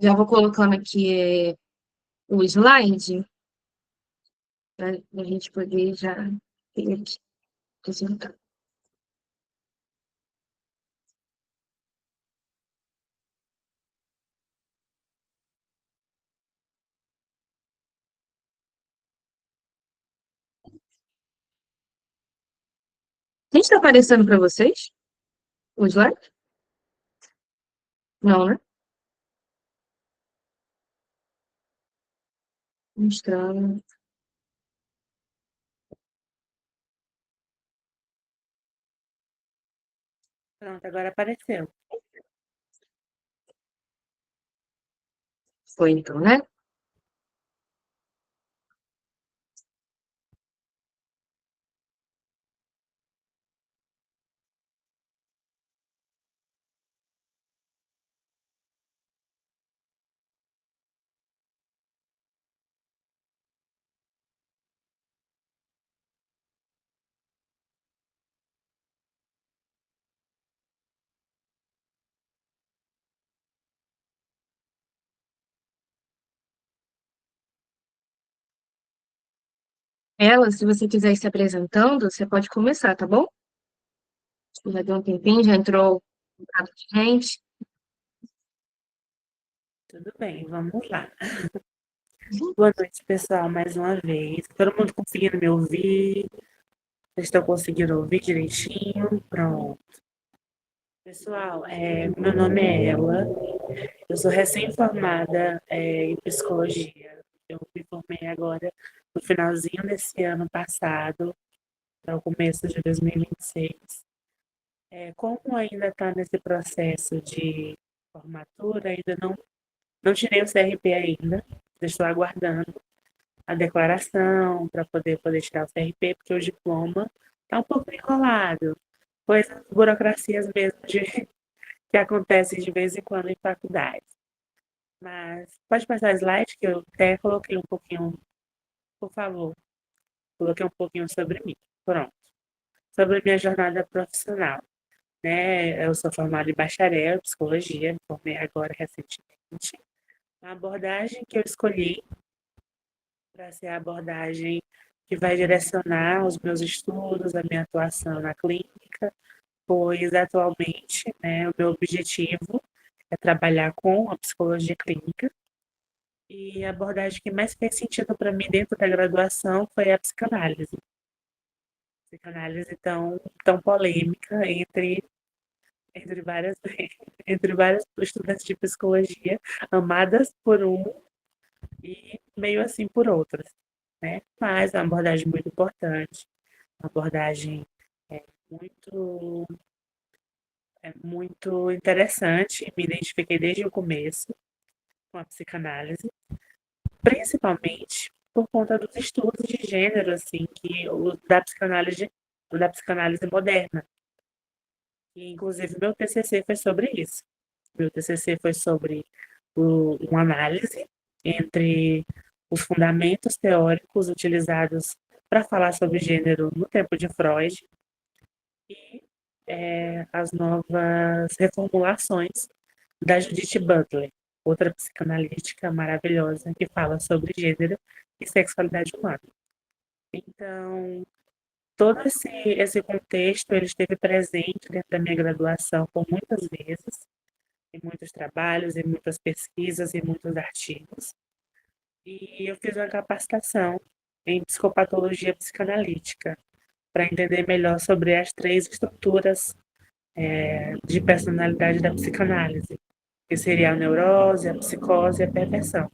Já vou colocando aqui o slide para a gente poder já ter aqui apresentar. Gente, está aparecendo para vocês o slide? Não, né? Mostrar. Pronto, agora apareceu. Foi então, né? Ela, se você quiser ir se apresentando, você pode começar, tá bom? Já deu um tempinho, já entrou um bocado de gente. Tudo bem, vamos lá. Boa noite, pessoal, mais uma vez. Todo mundo conseguindo me ouvir? Vocês estão conseguindo ouvir direitinho? Pronto. Pessoal, meu nome é Ela, eu sou recém-formada em psicologia. Eu me formei agora no finalzinho desse ano passado, para o começo de 2026. Como ainda está nesse processo de formatura, ainda não tirei o CRP ainda, estou aguardando a declaração para poder tirar o CRP, porque o diploma está um pouco enrolado, coisas, burocracias mesmo que acontecem de vez em quando em faculdade. Mas pode passar slide, que eu até coloquei um pouquinho, por favor, coloquei um pouquinho sobre mim. Pronto. Sobre a minha jornada profissional, né? Eu sou formada em bacharel em psicologia, me formei agora recentemente. A abordagem que eu escolhi para ser a abordagem que vai direcionar os meus estudos, a minha atuação na clínica, pois atualmente, né, o meu objetivo é trabalhar com a psicologia clínica e a abordagem que mais fez sentido para mim dentro da graduação foi a psicanálise. Psicanálise tão polêmica entre várias, entre vários estudantes de psicologia, amadas por um e meio assim por outros, né? Mas é uma abordagem muito importante, uma abordagem é, muito, muito interessante, me identifiquei desde o começo com a psicanálise, principalmente por conta dos estudos de gênero, assim, que o da psicanálise moderna. E, inclusive, meu TCC foi sobre isso. Meu TCC foi sobre uma análise entre os fundamentos teóricos utilizados para falar sobre gênero no tempo de Freud e as novas reformulações da Judith Butler, outra psicanalítica maravilhosa que fala sobre gênero e sexualidade humana. Então, todo esse contexto ele esteve presente dentro da minha graduação por muitas vezes, em muitos trabalhos, em muitas pesquisas, em muitos artigos. E eu fiz uma capacitação em psicopatologia psicanalítica para entender melhor sobre as três estruturas de personalidade da psicanálise, que seria a neurose, a psicose e a perversão.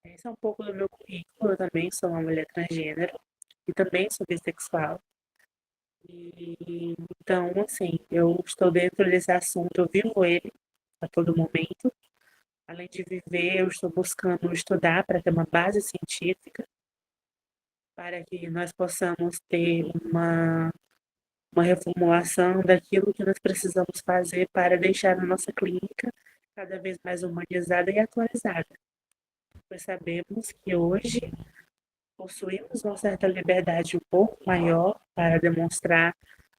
Esse é um pouco do meu currículo. Eu também sou uma mulher transgênero e também sou bissexual. E, então, assim, eu estou dentro desse assunto, eu vivo ele a todo momento. Além de viver, eu estou buscando estudar para ter uma base científica, para que nós possamos ter uma reformulação daquilo que nós precisamos fazer para deixar a nossa clínica cada vez mais humanizada e atualizada. Pois sabemos que hoje possuímos uma certa liberdade um pouco maior para demonstrar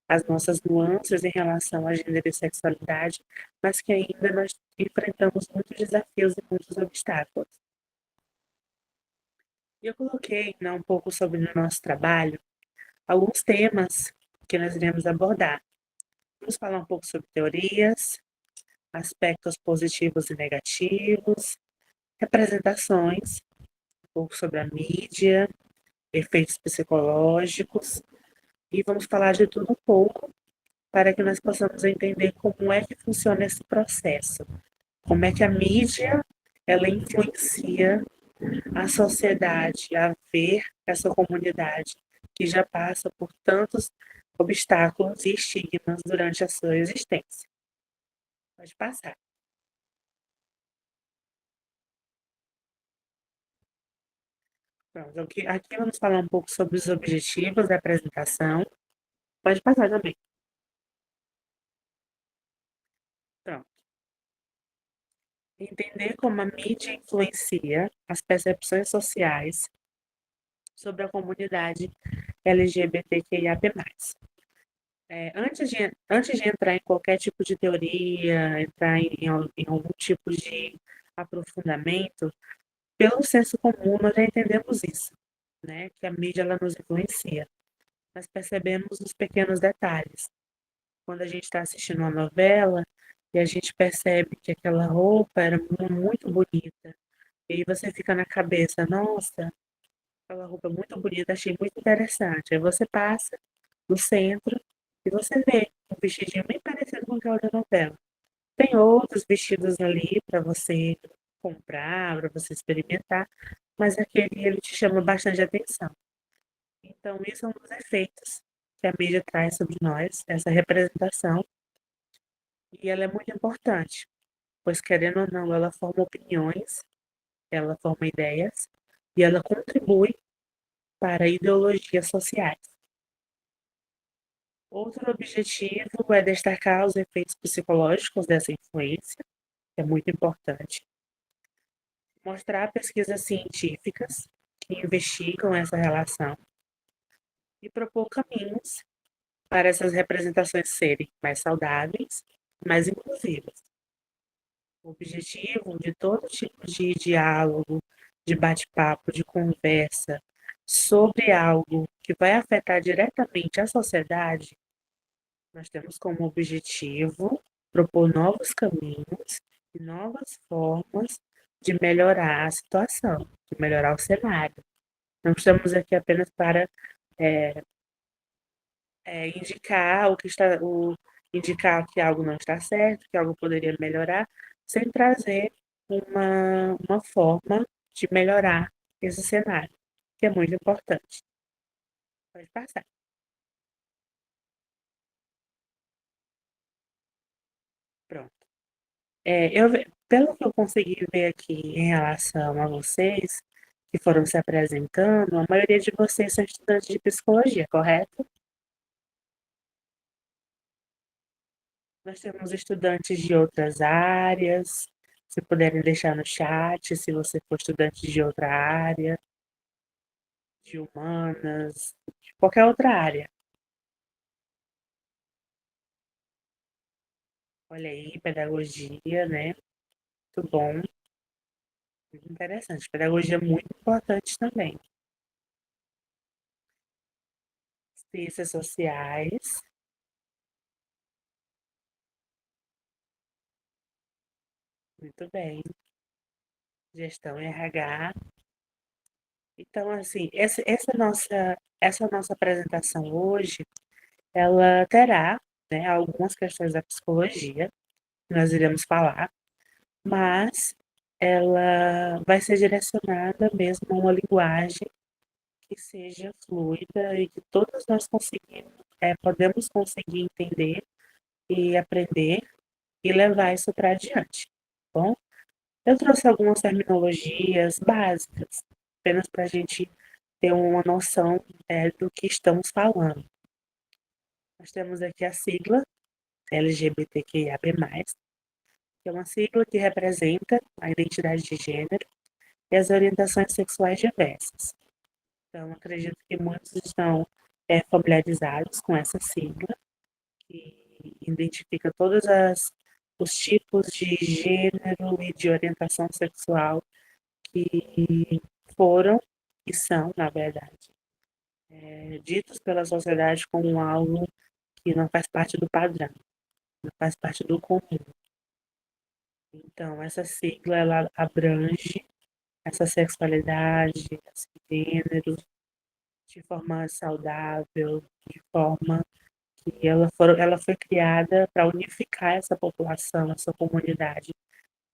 as nossas nuances em relação a gênero e sexualidade, mas que ainda nós enfrentamos muitos desafios e muitos obstáculos. E eu coloquei, né, um pouco sobre o nosso trabalho, alguns temas que nós iremos abordar. Vamos falar um pouco sobre teorias, aspectos positivos e negativos, representações, um pouco sobre a mídia, efeitos psicológicos, e vamos falar de tudo um pouco para que nós possamos entender como é que funciona esse processo, como é que a mídia ela influencia a sociedade a ver essa comunidade que já passa por tantos obstáculos e estigmas durante a sua existência. Pode passar. Pronto, aqui vamos falar um pouco sobre os objetivos da apresentação. Pode passar também. Pronto. Entender como a mídia influencia as percepções sociais sobre a comunidade LGBTQIAP+. Antes de entrar em qualquer tipo de teoria, entrar em algum tipo de aprofundamento, pelo senso comum nós já entendemos isso, né? Que a mídia ela nos influencia. Nós percebemos os pequenos detalhes. Quando a gente está assistindo uma novela e a gente percebe que aquela roupa era muito bonita, e aí você fica na cabeça, nossa, aquela roupa é muito bonita, achei muito interessante. Aí você passa no centro e você vê um vestidinho bem parecido com aquela da novela. Tem outros vestidos ali para você comprar, para você experimentar, mas aquele ele te chama bastante atenção. Então, isso é um dos efeitos que a mídia traz sobre nós, essa representação, e ela é muito importante, pois querendo ou não, ela forma opiniões, ela forma ideias e ela contribui para ideologias sociais. Outro objetivo é destacar os efeitos psicológicos dessa influência, que é muito importante. Mostrar pesquisas científicas que investigam essa relação e propor caminhos para essas representações serem mais saudáveis, mais inclusivas. O objetivo de todo tipo de diálogo, de bate-papo, de conversa sobre algo que vai afetar diretamente a sociedade, nós temos como objetivo propor novos caminhos e novas formas de melhorar a situação, de melhorar o cenário. Não estamos aqui apenas para indicar indicar que algo não está certo, que algo poderia melhorar, sem trazer uma forma de melhorar esse cenário, que é muito importante. Pode passar. Pronto. Pelo que eu consegui ver aqui em relação a vocês, que foram se apresentando, a maioria de vocês são estudantes de psicologia, correto? Nós temos estudantes de outras áreas, se puderem deixar no chat, se você for estudante de outra área, de humanas, de qualquer outra área. Olha aí, pedagogia, né? Muito bom, muito interessante. Pedagogia é muito importante também. Ciências sociais, muito bem. Gestão RH. Então, assim, essa nossa apresentação hoje, ela terá, né, algumas questões da psicologia, que nós iremos falar, mas ela vai ser direcionada mesmo a uma linguagem que seja fluida e que todos nós podemos conseguir entender e aprender e levar isso para adiante, tá bom? Eu trouxe algumas terminologias básicas, apenas para a gente ter uma noção do que estamos falando. Nós temos aqui a sigla LGBTQIAP+, que é uma sigla que representa a identidade de gênero e as orientações sexuais diversas. Então, acredito que muitos estão familiarizados com essa sigla. que identifica todas as os tipos de gênero e de orientação sexual que foram e são, na verdade, ditos pela sociedade como algo que não faz parte do padrão, não faz parte do comum. Então, essa sigla ela abrange essa sexualidade, esse gênero, de forma saudável, de forma que ela foi criada para unificar essa população, essa comunidade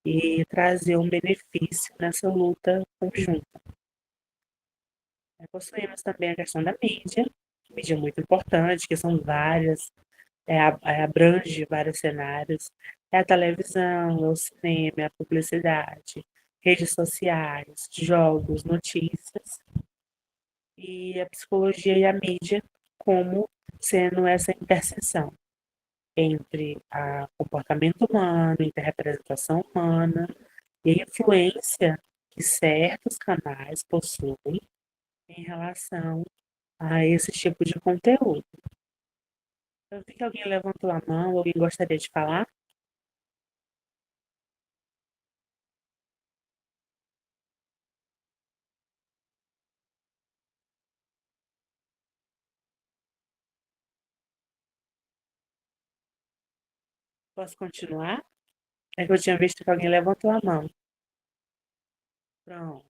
e trazer um benefício nessa luta conjunta. Possuímos também a questão da mídia muito importante, que são várias, abrange vários cenários. É a televisão, é o cinema, é a publicidade, redes sociais, jogos, notícias, e a psicologia e a mídia como sendo essa interseção entre o comportamento humano, interpretação humana e a influência que certos canais possuem em relação a esse tipo de conteúdo. Eu vi que alguém levantou a mão, alguém gostaria de falar? Posso continuar? É que eu tinha visto que alguém levantou a mão. Pronto,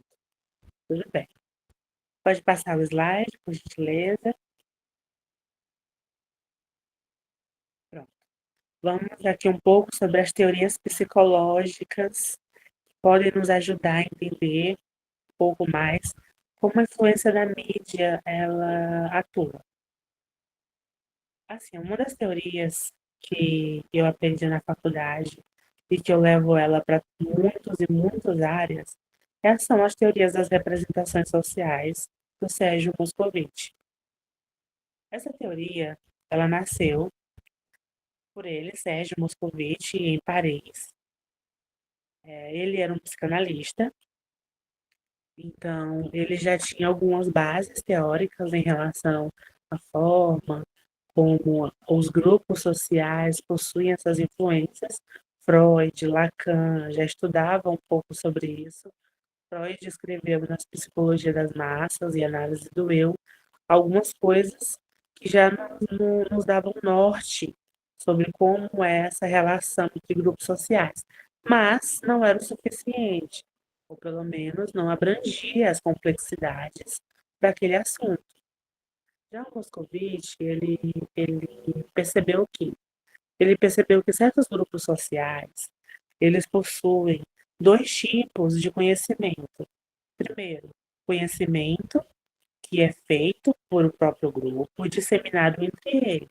tudo bem. Pode passar o slide, por gentileza. Pronto. Vamos aqui um pouco sobre as teorias psicológicas que podem nos ajudar a entender um pouco mais como a influência da mídia ela atua. Assim, uma das teorias que eu aprendi na faculdade e que eu levo ela para muitos e muitas áreas são as teorias das representações sociais do Sérgio Moscovitch. Essa teoria, ela nasceu por ele, Sérgio Moscovitch, em Paris. Ele era um psicanalista, então ele já tinha algumas bases teóricas em relação à forma como os grupos sociais possuem essas influências. Freud, Lacan já estudavam um pouco sobre isso. Freud escreveu nas Psicologia das Massas e Análise do Eu algumas coisas que já nos davam norte sobre como é essa relação entre grupos sociais, mas não era o suficiente, ou pelo menos não abrangia as complexidades daquele assunto. Já o Moscovitch, ele percebeu que certos grupos sociais, eles possuem dois tipos de conhecimento. Primeiro, conhecimento que é feito por o próprio grupo e disseminado entre eles.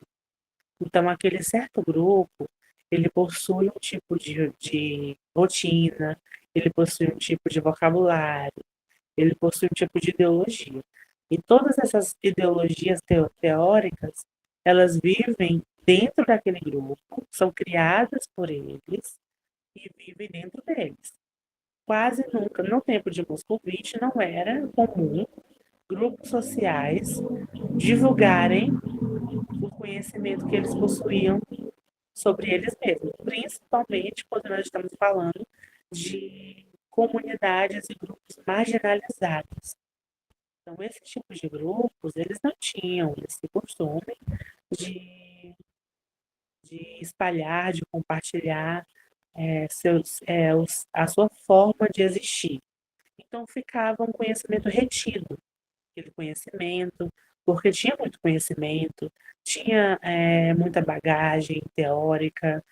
Então, aquele certo grupo, ele possui um tipo de rotina, ele possui um tipo de vocabulário, ele possui um tipo de ideologia. E todas essas ideologias teóricas, elas vivem dentro daquele grupo, são criadas por eles e vivem dentro deles. Quase nunca, no tempo de Moscovitch, não era comum grupos sociais divulgarem o conhecimento que eles possuíam sobre eles mesmos, principalmente quando nós estamos falando de comunidades e grupos marginalizados. Então, esses tipos de grupos, eles não tinham esse costume de, de espalhar, de compartilhar a sua forma de existir. Então, ficava um conhecimento retido, aquele conhecimento, porque tinha muito conhecimento, tinha muita bagagem teórica,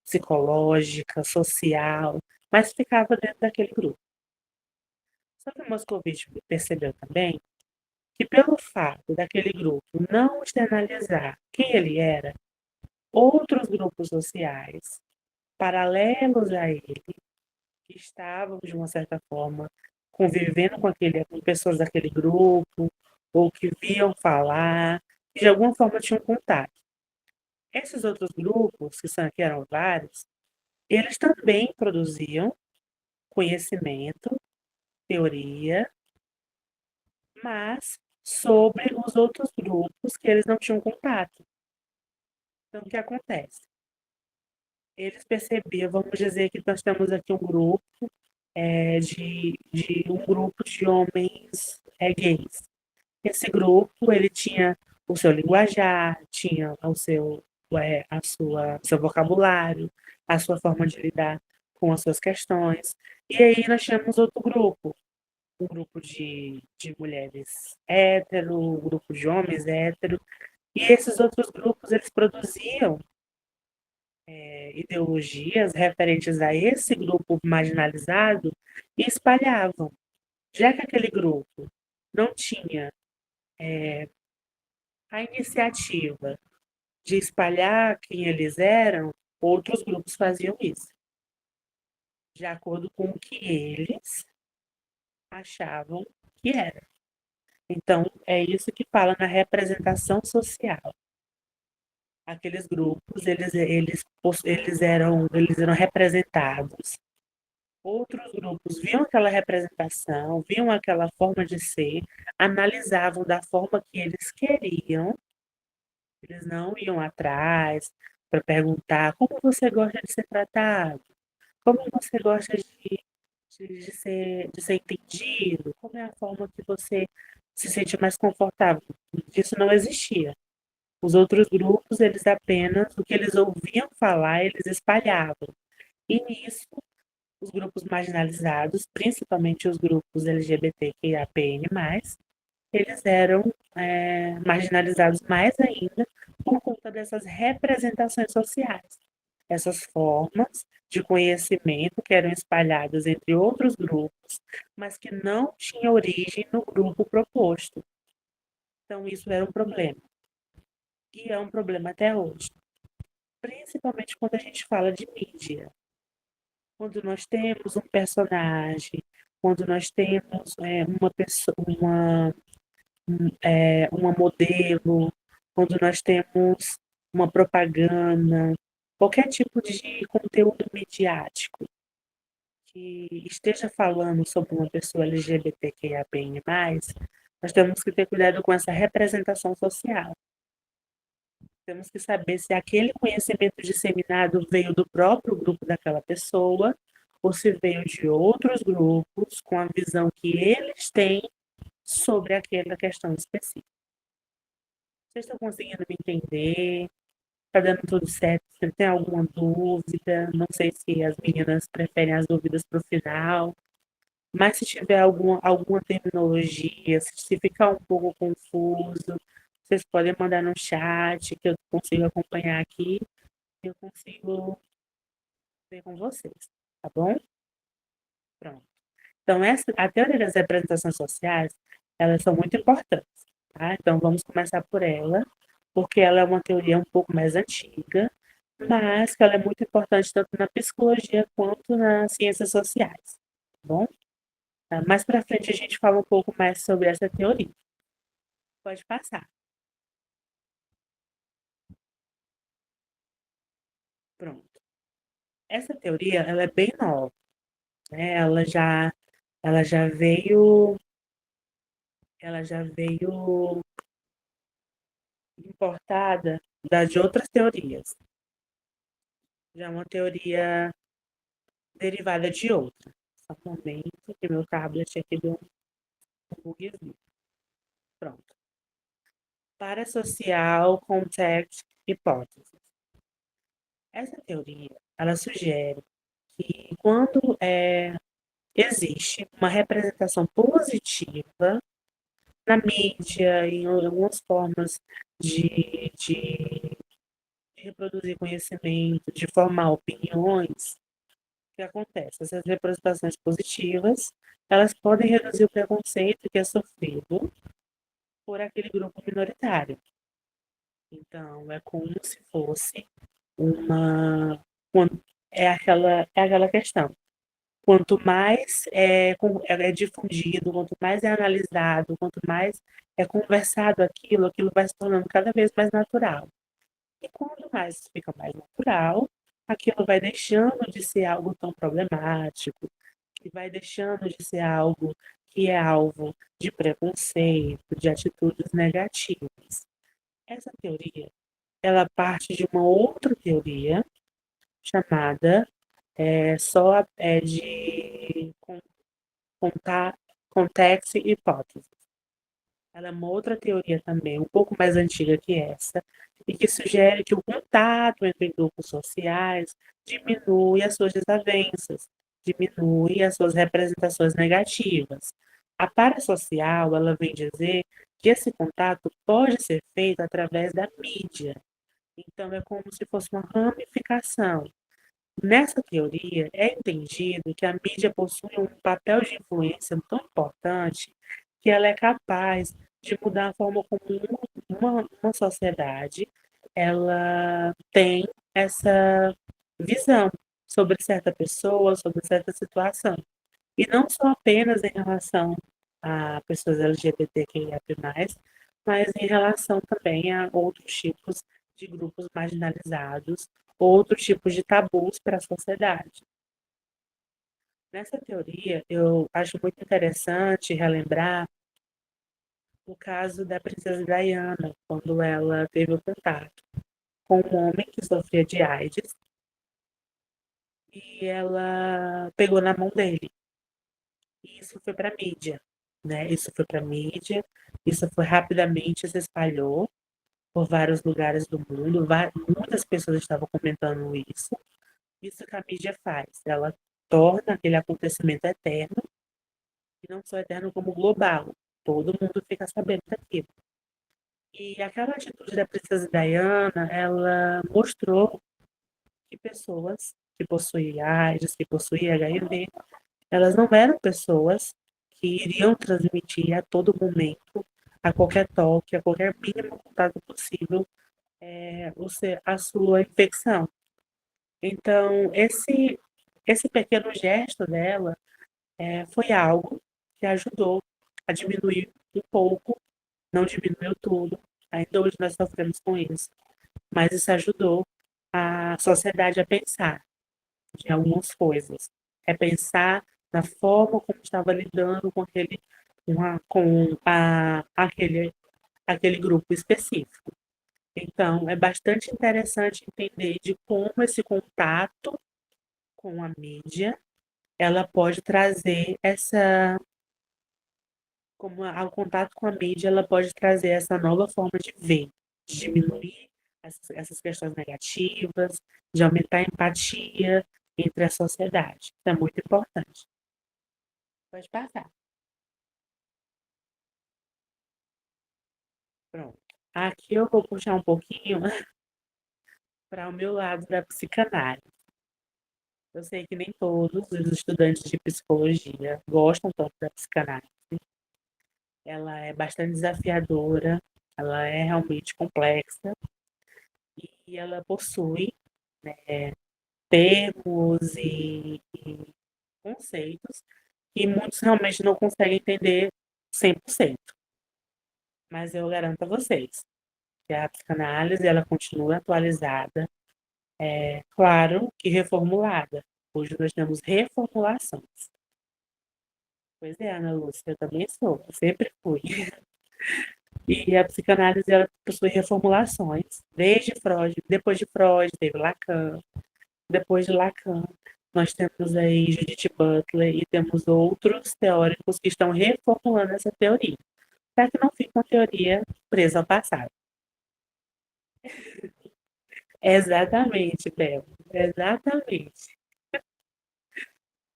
psicológica, social, mas ficava dentro daquele grupo. Só que o Moscovitch percebeu também que, pelo fato daquele grupo não externalizar quem ele era, outros grupos sociais paralelos a ele, que estavam, de uma certa forma, convivendo com pessoas daquele grupo, ou que viam falar, que de alguma forma tinham contato. Esses outros grupos, que eram vários, eles também produziam conhecimento, teoria, mas sobre os outros grupos que eles não tinham contato. Então, o que acontece? Eles percebiam, vamos dizer que nós temos aqui um grupo de um grupo de homens gays. Esse grupo ele tinha o seu linguajar, tinha seu vocabulário, a sua forma de lidar com as suas questões. E aí nós tínhamos outro grupo, um grupo de mulheres hétero, um grupo de homens hétero, e esses outros grupos eles produziam ideologias referentes a esse grupo marginalizado e espalhavam. Já que aquele grupo não tinha a iniciativa de espalhar quem eles eram, outros grupos faziam isso, de acordo com o que eles achavam que era. Então, é isso que fala na representação social. Aqueles grupos, eles eram representados. Outros grupos viam aquela representação, viam aquela forma de ser, analisavam da forma que eles queriam. Eles não iam atrás para perguntar como você gosta de ser tratado, como você gosta de ser entendido, como é a forma que você se sente mais confortável. Isso não existia. Os outros grupos, eles apenas, o que eles ouviam falar, eles espalhavam. E nisso, os grupos marginalizados, principalmente os grupos LGBTQIAPN+, eles eram marginalizados mais ainda por conta dessas representações sociais, essas formas de conhecimento que eram espalhadas entre outros grupos, mas que não tinha origem no grupo proposto. Então, isso era um problema. E é um problema até hoje, principalmente quando a gente fala de mídia. Quando nós temos um personagem, quando nós temos uma pessoa, uma modelo, quando nós temos uma propaganda, qualquer tipo de conteúdo midiático que esteja falando sobre uma pessoa LGBTQIAPN+, nós temos que ter cuidado com essa representação social. Temos que saber se aquele conhecimento disseminado veio do próprio grupo daquela pessoa ou se veio de outros grupos com a visão que eles têm sobre aquela questão específica. Vocês estão conseguindo me entender? Está dando tudo certo? Se tem alguma dúvida, não sei se as meninas preferem as dúvidas para o final, mas se tiver alguma terminologia, se ficar um pouco confuso, vocês podem mandar no chat, que eu consigo acompanhar aqui, e eu consigo ver com vocês, tá bom? Pronto. Então, a teoria das representações sociais, elas são muito importantes, tá? Então, vamos começar por ela, porque ela é uma teoria um pouco mais antiga, mas que ela é muito importante tanto na psicologia quanto nas ciências sociais, tá bom? Mais para frente a gente fala um pouco mais sobre essa teoria. Pode passar. Pronto. Essa teoria, ela é bem nova, né? Ela já veio, ela já veio importada de outras teorias. Já é uma teoria derivada de outra. Só um momento que meu tablet aqui deu um bugzinho. Pronto. Parasocial Context Hypothesis. Essa teoria, ela sugere que quando existe uma representação positiva na mídia, em algumas formas de reproduzir conhecimento, de formar opiniões, o que acontece? Essas representações positivas, elas podem reduzir o preconceito que é sofrido por aquele grupo minoritário. Então, é como se fosse uma. É aquela questão. Quanto mais é difundido, quanto mais é analisado, quanto mais é conversado aquilo vai se tornando cada vez mais natural. E quanto mais fica mais natural, aquilo vai deixando de ser algo tão problemático, e vai deixando de ser algo que é alvo de preconceito, de atitudes negativas. Essa teoria, ela parte de uma outra teoria chamada de context e hipótese. Ela é uma outra teoria também, um pouco mais antiga que essa, e que sugere que o contato entre grupos sociais diminui as suas desavenças, diminui as suas representações negativas. A parasocial, ela vem dizer que esse contato pode ser feito através da mídia. Então, é como se fosse uma ramificação. Nessa teoria, é entendido que a mídia possui um papel de influência tão importante que ela é capaz de mudar a forma como uma sociedade ela tem essa visão sobre certa pessoa, sobre certa situação. E não só apenas em relação a pessoas LGBTQIA+, mas em relação também a outros tipos de grupos marginalizados, outros tipos de tabus para a sociedade. Nessa teoria, eu acho muito interessante relembrar o caso da princesa Diana, quando ela teve o contato com um homem que sofria de AIDS e ela pegou na mão dele. E isso foi para a mídia, né? Isso foi para a mídia, isso foi rapidamente se espalhou por vários lugares do mundo, muitas pessoas estavam comentando isso. Isso que a mídia faz, ela torna aquele acontecimento eterno, e não só eterno como global. Todo mundo fica sabendo daquilo. E aquela atitude da princesa Diana, ela mostrou que pessoas que possuíam AIDS, que possuíam HIV, elas não eram pessoas que iriam transmitir a todo momento, a qualquer toque, a qualquer mínimo contato possível, a sua infecção. Então, esse pequeno gesto dela foi algo que ajudou a diminuir um pouco, não diminuiu tudo, ainda hoje nós sofremos com isso, mas isso ajudou a sociedade a pensar de algumas coisas, é pensar na forma como estava lidando com aquele grupo específico. Então, é bastante interessante entender de como esse contato com a mídia, ela pode trazer o contato com a mídia, ela pode trazer essa nova forma de ver, de diminuir essas questões negativas, de aumentar a empatia entre a sociedade. Isso é muito importante. Pode passar. Pronto. Aqui eu vou puxar um pouquinho para o meu lado da psicanálise. Eu sei que nem todos os estudantes de psicologia gostam tanto da psicanálise. Ela é bastante desafiadora, ela é realmente complexa e ela possui termos e conceitos que muitos realmente não conseguem entender 100%. Mas eu garanto a vocês que a psicanálise ela continua atualizada, claro que reformulada. Hoje nós temos reformulações. Pois é, Ana Lúcia, eu também sou, eu sempre fui. E a psicanálise ela possui reformulações, desde Freud, depois de Freud teve Lacan, depois de Lacan nós temos aí Judith Butler e temos outros teóricos que estão reformulando essa teoria, para que não fique uma teoria presa ao passado. Exatamente, Bel, exatamente.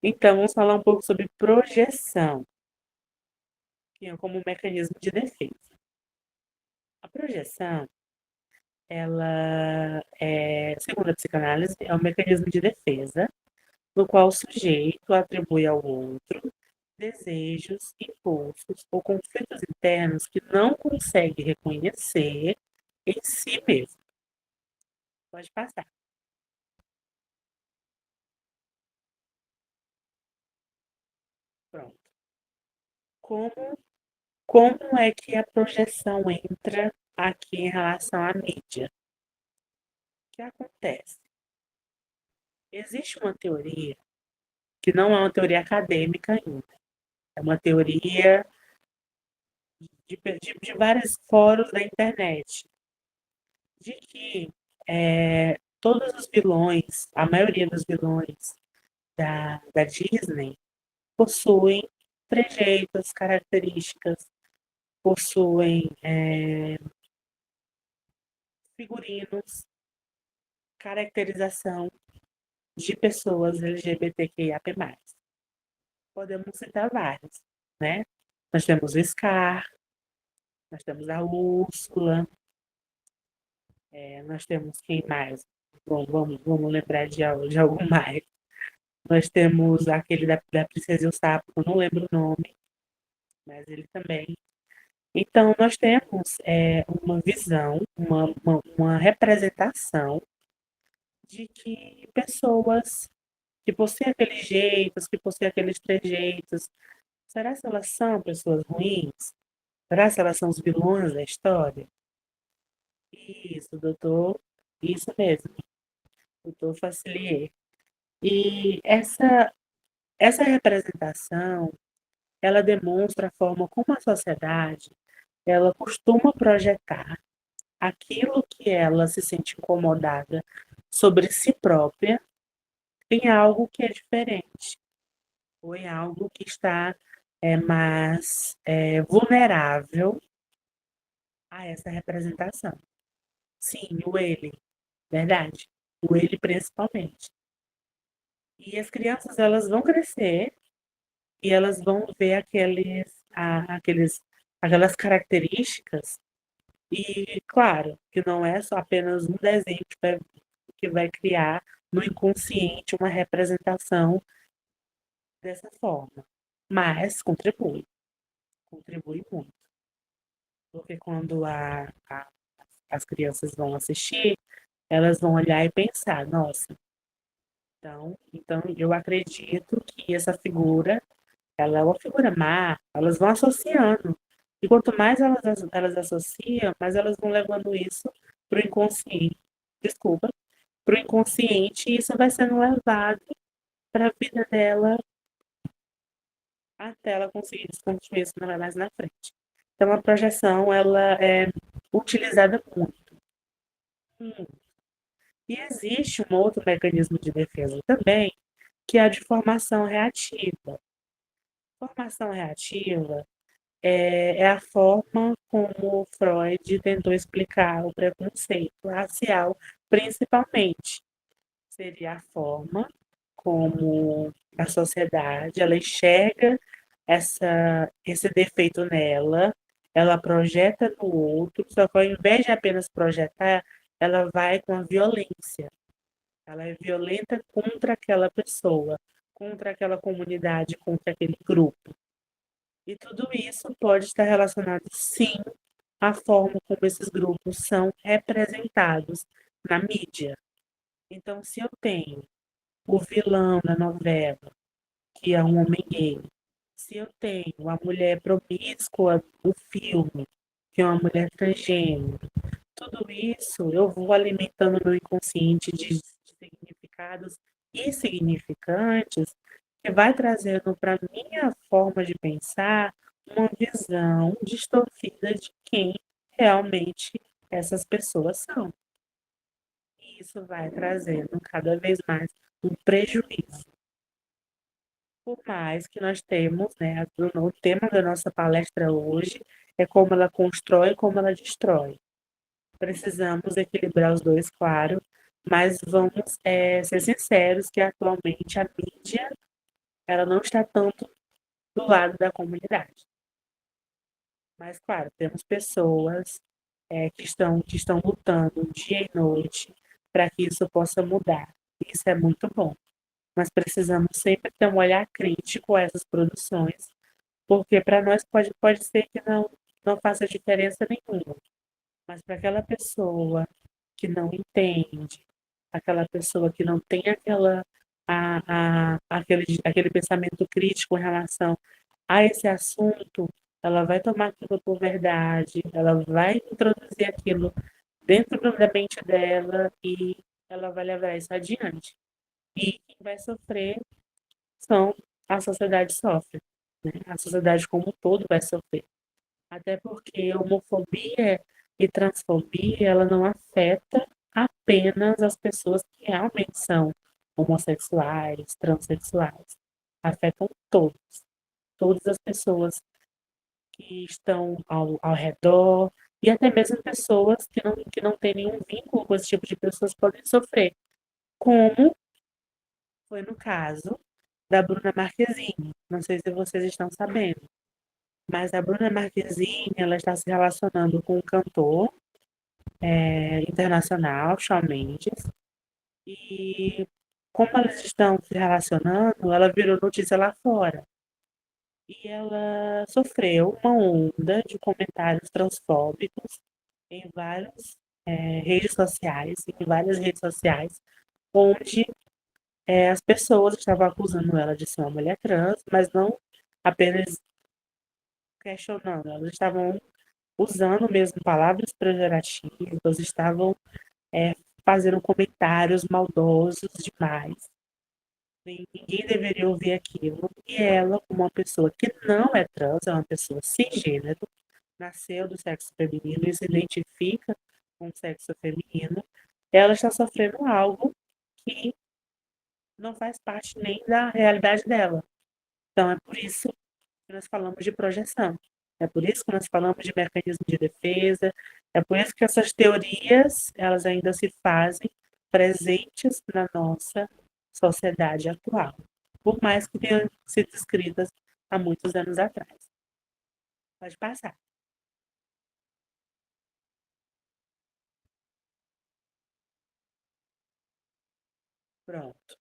Então, vamos falar um pouco sobre projeção, que é como um mecanismo de defesa. A projeção, ela segundo a psicanálise, é um mecanismo de defesa no qual o sujeito atribui ao outro desejos, impulsos ou conflitos internos que não consegue reconhecer em si mesmo. Pode passar. Pronto. Como, como é que a projeção entra aqui em relação à mídia? O que acontece? Existe uma teoria que não é uma teoria acadêmica ainda. É uma teoria de vários fóruns da internet, de que todos os vilões, a maioria dos vilões da Disney, possuem trejeitos, características, possuem figurinos, caracterização de pessoas LGBTQIAP+. Podemos citar vários, né? Nós temos o Scar, nós temos a Úrsula, nós temos quem mais? Bom, vamos lembrar de algum mais. Nós temos aquele da Princesa e o Sapo, eu não lembro o nome, mas ele também. Então, nós temos uma visão, uma representação de que pessoas que possuem aqueles jeitos, que possuem aqueles trejeitos, será que elas são pessoas ruins? Será que elas são os vilões da história? Isso, doutor. Isso mesmo, doutor Facilier. E essa representação, ela demonstra a forma como a sociedade, ela costuma projetar aquilo que ela se sente incomodada sobre si própria em algo que é diferente, ou em algo que está mais vulnerável a essa representação. Sim, o ele, verdade. O ele principalmente. E as crianças, elas vão crescer e elas vão ver aquelas características e, claro, que não é só apenas um desenho que vai criar no inconsciente uma representação dessa forma, mas contribui muito, porque quando as crianças vão assistir, elas vão olhar e pensar, nossa, então eu acredito que essa figura, ela é uma figura má, elas vão associando. E quanto mais elas associam, mais elas vão levando isso para o inconsciente. Desculpa, para o inconsciente, e isso vai sendo levado para a vida dela até ela conseguir desconstruir isso mais na frente. Então, a projeção, ela é utilizada muito. Hum. E existe um outro mecanismo de defesa também, que é a de formação reativa. Formação reativa é a forma como Freud tentou explicar o preconceito racial, principalmente. Seria a forma como a sociedade ela enxerga esse defeito nela, ela projeta no outro, só que ao invés de apenas projetar, ela vai com a violência. Ela é violenta contra aquela pessoa, contra aquela comunidade, contra aquele grupo. E tudo isso pode estar relacionado, sim, à forma como esses grupos são representados na mídia. Então, se eu tenho o vilão da novela, que é um homem gay, se eu tenho a mulher promíscua do filme, que é uma mulher transgênero, tudo isso eu vou alimentando meu inconsciente de significados insignificantes que vai trazendo para minha forma de pensar uma visão distorcida de quem realmente essas pessoas são. E isso vai trazendo cada vez mais um prejuízo. Por mais que nós temos, né, o tema da nossa palestra hoje é como ela constrói e como ela destrói. Precisamos equilibrar os dois, claro, mas vamos ser sinceros que atualmente a mídia ela não está tanto do lado da comunidade. Mas, claro, temos pessoas que estão lutando dia e noite para que isso possa mudar. Isso é muito bom. Mas precisamos sempre ter um olhar crítico a essas produções, porque para nós pode ser que não faça diferença nenhuma. Mas para aquela pessoa que não entende, aquela pessoa que não tem aquele pensamento crítico em relação a esse assunto, ela vai tomar aquilo por verdade, ela vai introduzir aquilo dentro da mente dela e ela vai levar isso adiante. E quem vai sofrer são a sociedade sofre, né? A sociedade como um todo vai sofrer. Até porque a homofobia E transfobia, ela não afeta apenas as pessoas que realmente são homossexuais, transexuais. Afetam todos, todas as pessoas que estão ao redor e até mesmo pessoas que não têm nenhum vínculo com esse tipo de pessoas podem sofrer, como foi no caso da Bruna Marquezine. Não sei se vocês estão sabendo, mas a Bruna Marquezine, ela está se relacionando com um cantor internacional, Shawn Mendes, e como eles estão se relacionando, ela virou notícia lá fora. E ela sofreu uma onda de comentários transfóbicos em várias redes sociais, onde as pessoas estavam acusando ela de ser uma mulher trans, mas não apenas questionando, elas estavam usando mesmo palavras pejorativas, estavam é, fazendo comentários maldosos demais. Ninguém deveria ouvir aquilo. E ela, como uma pessoa que não é trans, é uma pessoa cisgênero, nasceu do sexo feminino e se identifica com o sexo feminino, ela está sofrendo algo que não faz parte nem da realidade dela. Então, é por isso que nós falamos de projeção. É por isso que nós falamos de mecanismo de defesa. É por isso que essas teorias, elas ainda se fazem presentes na nossa sociedade atual, por mais que tenham sido escritas há muitos anos atrás. Pode passar. Pronto.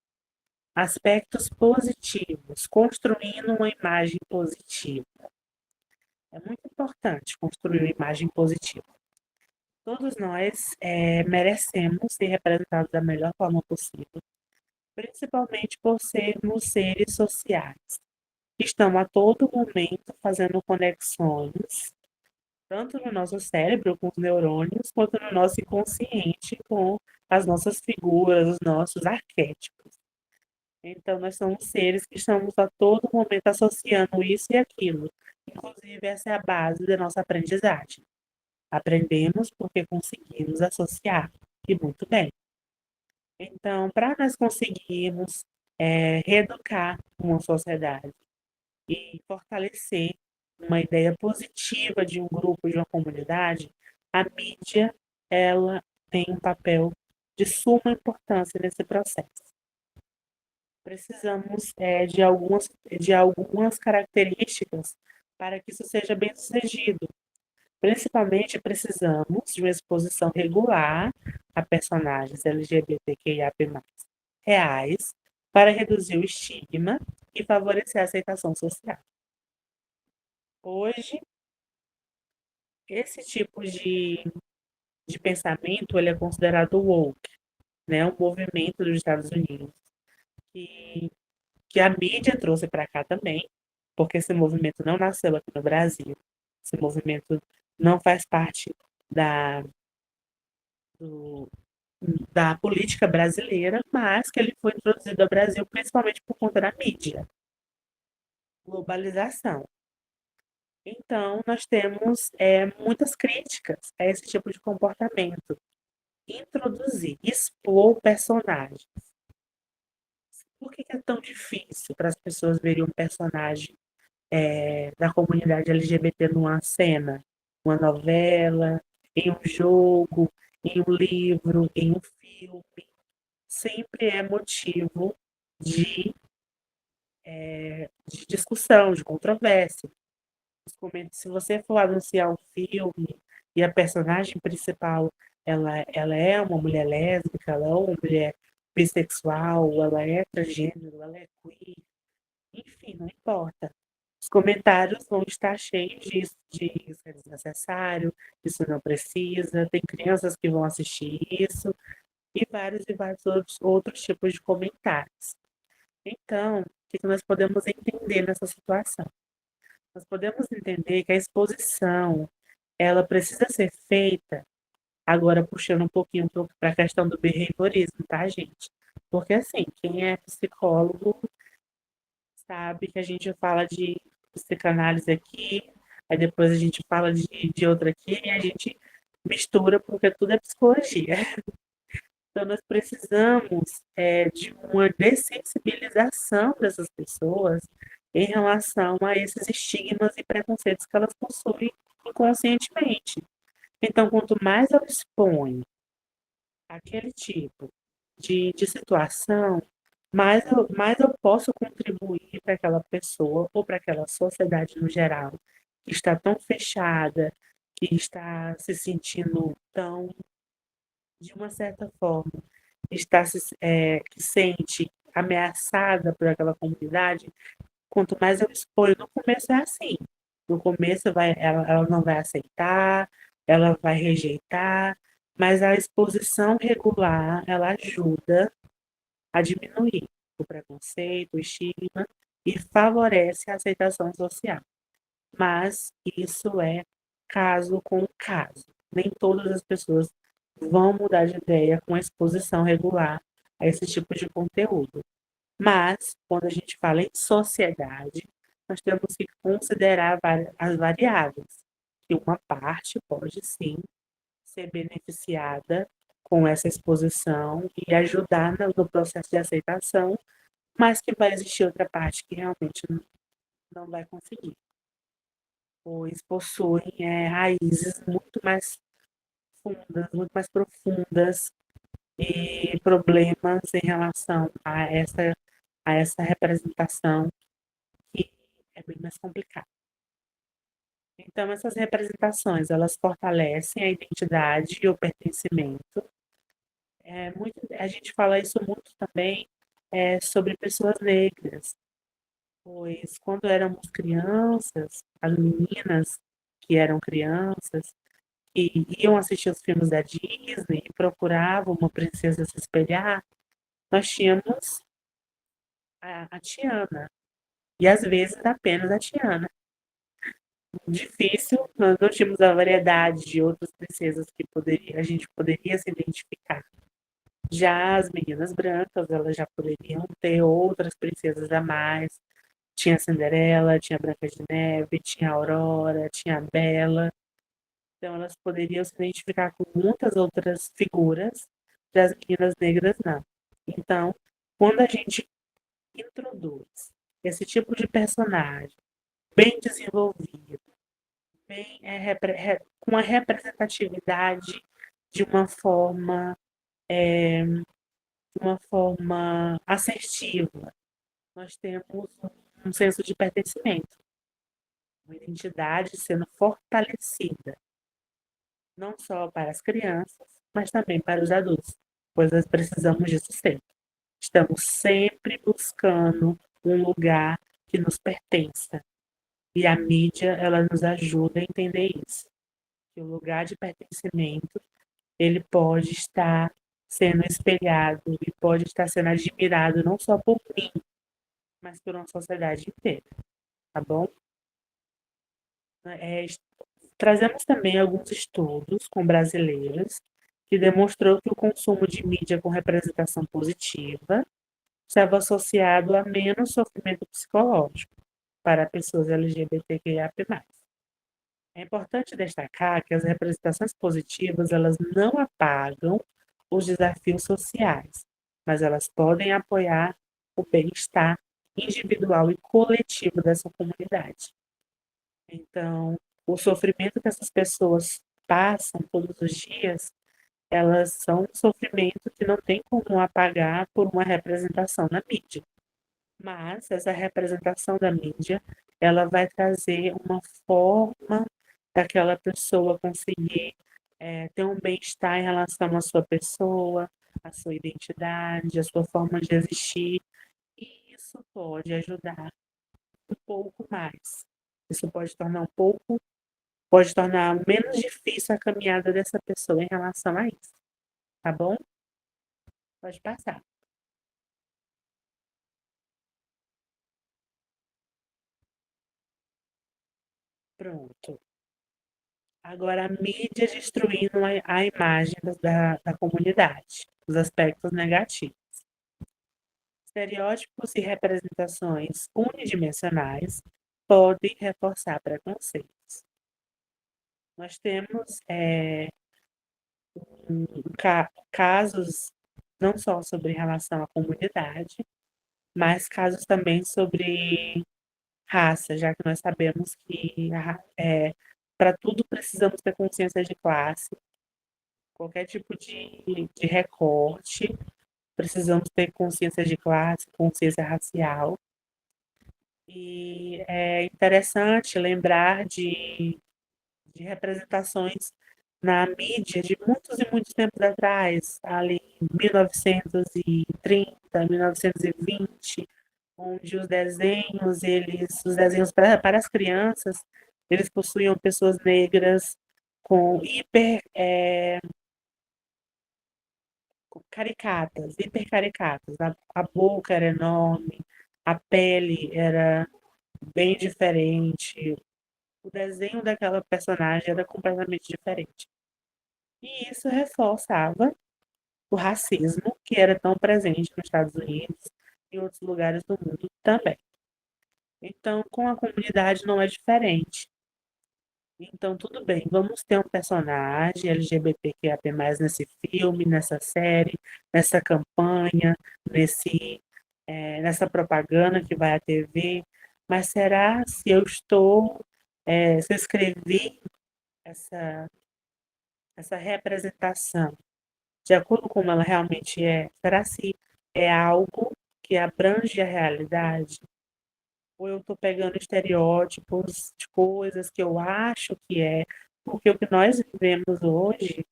Aspectos positivos, construindo uma imagem positiva. É muito importante construir uma imagem positiva. Todos nós merecemos ser representados da melhor forma possível, principalmente por sermos seres sociais, que estão a todo momento fazendo conexões, tanto no nosso cérebro com os neurônios, quanto no nosso inconsciente com as nossas figuras, os nossos arquétipos. Então, nós somos seres que estamos a todo momento associando isso e aquilo. Inclusive, essa é a base da nossa aprendizagem. Aprendemos porque conseguimos associar. E muito bem. Então, para nós conseguirmos reeducar uma sociedade e fortalecer uma ideia positiva de um grupo, de uma comunidade, a mídia, ela tem um papel de suma importância nesse processo. Precisamos de algumas características para que isso seja bem sucedido. Principalmente, precisamos de uma exposição regular a personagens LGBTQIAP+, reais, para reduzir o estigma e favorecer a aceitação social. Hoje, esse tipo de pensamento ele é considerado woke, né? Um movimento dos Estados Unidos que, que a mídia trouxe para cá também, porque esse movimento não nasceu aqui no Brasil. Esse movimento não faz parte da, do, da política brasileira, mas que ele foi introduzido ao Brasil principalmente por conta da mídia. Globalização. Então, nós temos muitas críticas a esse tipo de comportamento. Introduzir, expor personagens. Por que é tão difícil para as pessoas verem um personagem da comunidade LGBT numa cena, uma novela, em um jogo, em um livro, em um filme? Sempre é motivo de, de discussão, de controvérsia. Se você for anunciar um filme e a personagem principal ela é uma mulher lésbica, ela é uma mulher bissexual, ela é transgênero, ela é queer, enfim, não importa. Os comentários vão estar cheios de isso é desnecessário, isso não precisa, tem crianças que vão assistir isso, e vários outros tipos de comentários. Então, o que nós podemos entender nessa situação? Nós podemos entender que a exposição ela precisa ser feita, agora puxando um pouquinho para a questão do behaviorismo, tá, gente? Porque, assim, quem é psicólogo sabe que a gente fala de psicanálise aqui, aí depois a gente fala de outra aqui, e a gente mistura porque tudo é psicologia. Então, nós precisamos de uma dessensibilização dessas pessoas em relação a esses estigmas e preconceitos que elas possuem inconscientemente. Então, quanto mais eu exponho aquele tipo de situação, mais eu posso contribuir para aquela pessoa ou para aquela sociedade no geral, que está tão fechada, que está se sentindo tão, de uma certa forma, que sente ameaçada por aquela comunidade. Quanto mais eu exponho, no começo é assim. No começo ela não vai aceitar, ela vai rejeitar, mas a exposição regular, ela ajuda a diminuir o preconceito, o estigma e favorece a aceitação social. Mas isso é caso com caso. Nem todas as pessoas vão mudar de ideia com a exposição regular a esse tipo de conteúdo. Mas, quando a gente fala em sociedade, nós temos que considerar as variáveis, que uma parte pode sim ser beneficiada com essa exposição e ajudar no processo de aceitação, mas que vai existir outra parte que realmente não vai conseguir, pois possuem raízes muito mais fundas, muito mais profundas e problemas em relação a essa representação que é bem mais complicado. Então, essas representações, elas fortalecem a identidade e o pertencimento. A gente fala isso muito também sobre pessoas negras, pois quando éramos crianças, as meninas que eram crianças e iam assistir os filmes da Disney e procuravam uma princesa se espelhar, nós tínhamos a Tiana, e às vezes apenas a Tiana. Difícil, nós não tínhamos a variedade de outras princesas que a gente poderia se identificar. Já as meninas brancas, elas já poderiam ter outras princesas a mais. Tinha a Cinderela, tinha a Branca de Neve, tinha a Aurora, tinha a Bela. Então, elas poderiam se identificar com muitas outras figuras, das meninas negras não. Então, quando a gente introduz esse tipo de personagem bem desenvolvido, bem, com a representatividade de uma forma assertiva. Nós temos um senso de pertencimento, uma identidade sendo fortalecida, não só para as crianças, mas também para os adultos, pois nós precisamos disso sempre. Estamos sempre buscando um lugar que nos pertença. E a mídia, ela nos ajuda a entender isso. Que o lugar de pertencimento, ele pode estar sendo espelhado e pode estar sendo admirado não só por mim, mas por uma sociedade inteira, tá bom? É, trazemos também alguns estudos com brasileiros que demonstrou que o consumo de mídia com representação positiva estava associado a menos sofrimento psicológico para pessoas LGBTQIA+. É importante destacar que as representações positivas, elas não apagam os desafios sociais, mas elas podem apoiar o bem-estar individual e coletivo dessa comunidade. Então, o sofrimento que essas pessoas passam todos os dias, elas são um sofrimento que não tem como apagar por uma representação na mídia. Mas essa representação da mídia, ela vai trazer uma forma daquela pessoa conseguir ter um bem-estar em relação à sua pessoa, à sua identidade, à sua forma de existir. E isso pode ajudar um pouco mais. Isso pode tornar menos difícil a caminhada dessa pessoa em relação a isso, tá bom? Pode passar. Pronto. Agora, a mídia destruindo a imagem da comunidade, os aspectos negativos. Estereótipos e representações unidimensionais podem reforçar preconceitos. Nós temos casos não só sobre relação à comunidade, mas casos também sobre raça, já que nós sabemos que para tudo precisamos ter consciência de classe, qualquer tipo de recorte, precisamos ter consciência de classe, consciência racial. E é interessante lembrar de representações na mídia de muitos e muitos tempos atrás, ali em 1930, 1920, onde os desenhos para as crianças, eles possuíam pessoas negras com hiper caricatas. A boca era enorme, a pele era bem diferente, o desenho daquela personagem era completamente diferente. E isso reforçava o racismo que era tão presente nos Estados Unidos e em outros lugares do mundo também. Então, com a comunidade não é diferente. Então, tudo bem, vamos ter um personagem LGBTQIA+, nesse filme, nessa série, nessa campanha, nessa propaganda que vai à TV, mas será se eu escrevi essa, essa representação de acordo com como ela realmente é? Será se é algo que abrange a realidade? Ou eu estou pegando estereótipos de coisas que eu acho que é? Porque o que nós vivemos hoje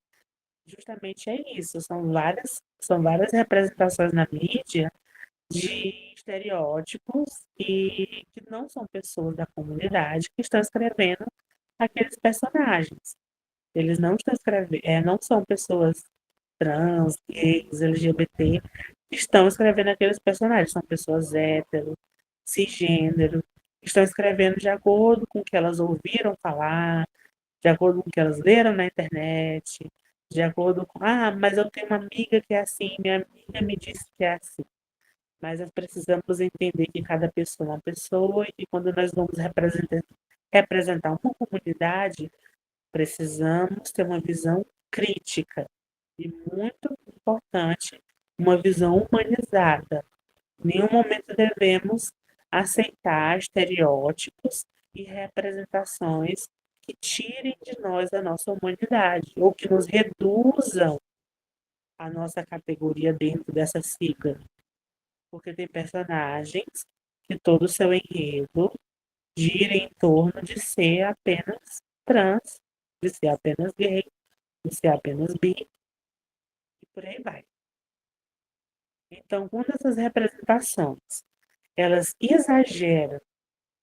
justamente é isso, são várias representações na mídia de estereótipos e que não são pessoas da comunidade que estão escrevendo aqueles personagens. Eles não estão escrevendo, não são pessoas trans, gays, LGBT, que estão escrevendo aqueles personagens. São pessoas hétero, cisgênero, que estão escrevendo de acordo com o que elas ouviram falar, de acordo com o que elas leram na internet, de acordo com, mas eu tenho uma amiga que é assim, minha amiga me disse que é assim. Mas nós precisamos entender que cada pessoa é uma pessoa e que quando nós vamos representar uma comunidade, precisamos ter uma visão crítica e muito importante, uma visão humanizada. Em nenhum momento devemos aceitar estereótipos e representações que tirem de nós a nossa humanidade ou que nos reduzam a nossa categoria dentro dessa sigla. Porque tem personagens que todo o seu enredo gira em torno de ser apenas trans, de ser apenas gay, de ser apenas bi, e por aí vai. Então, quando essas representações elas exageram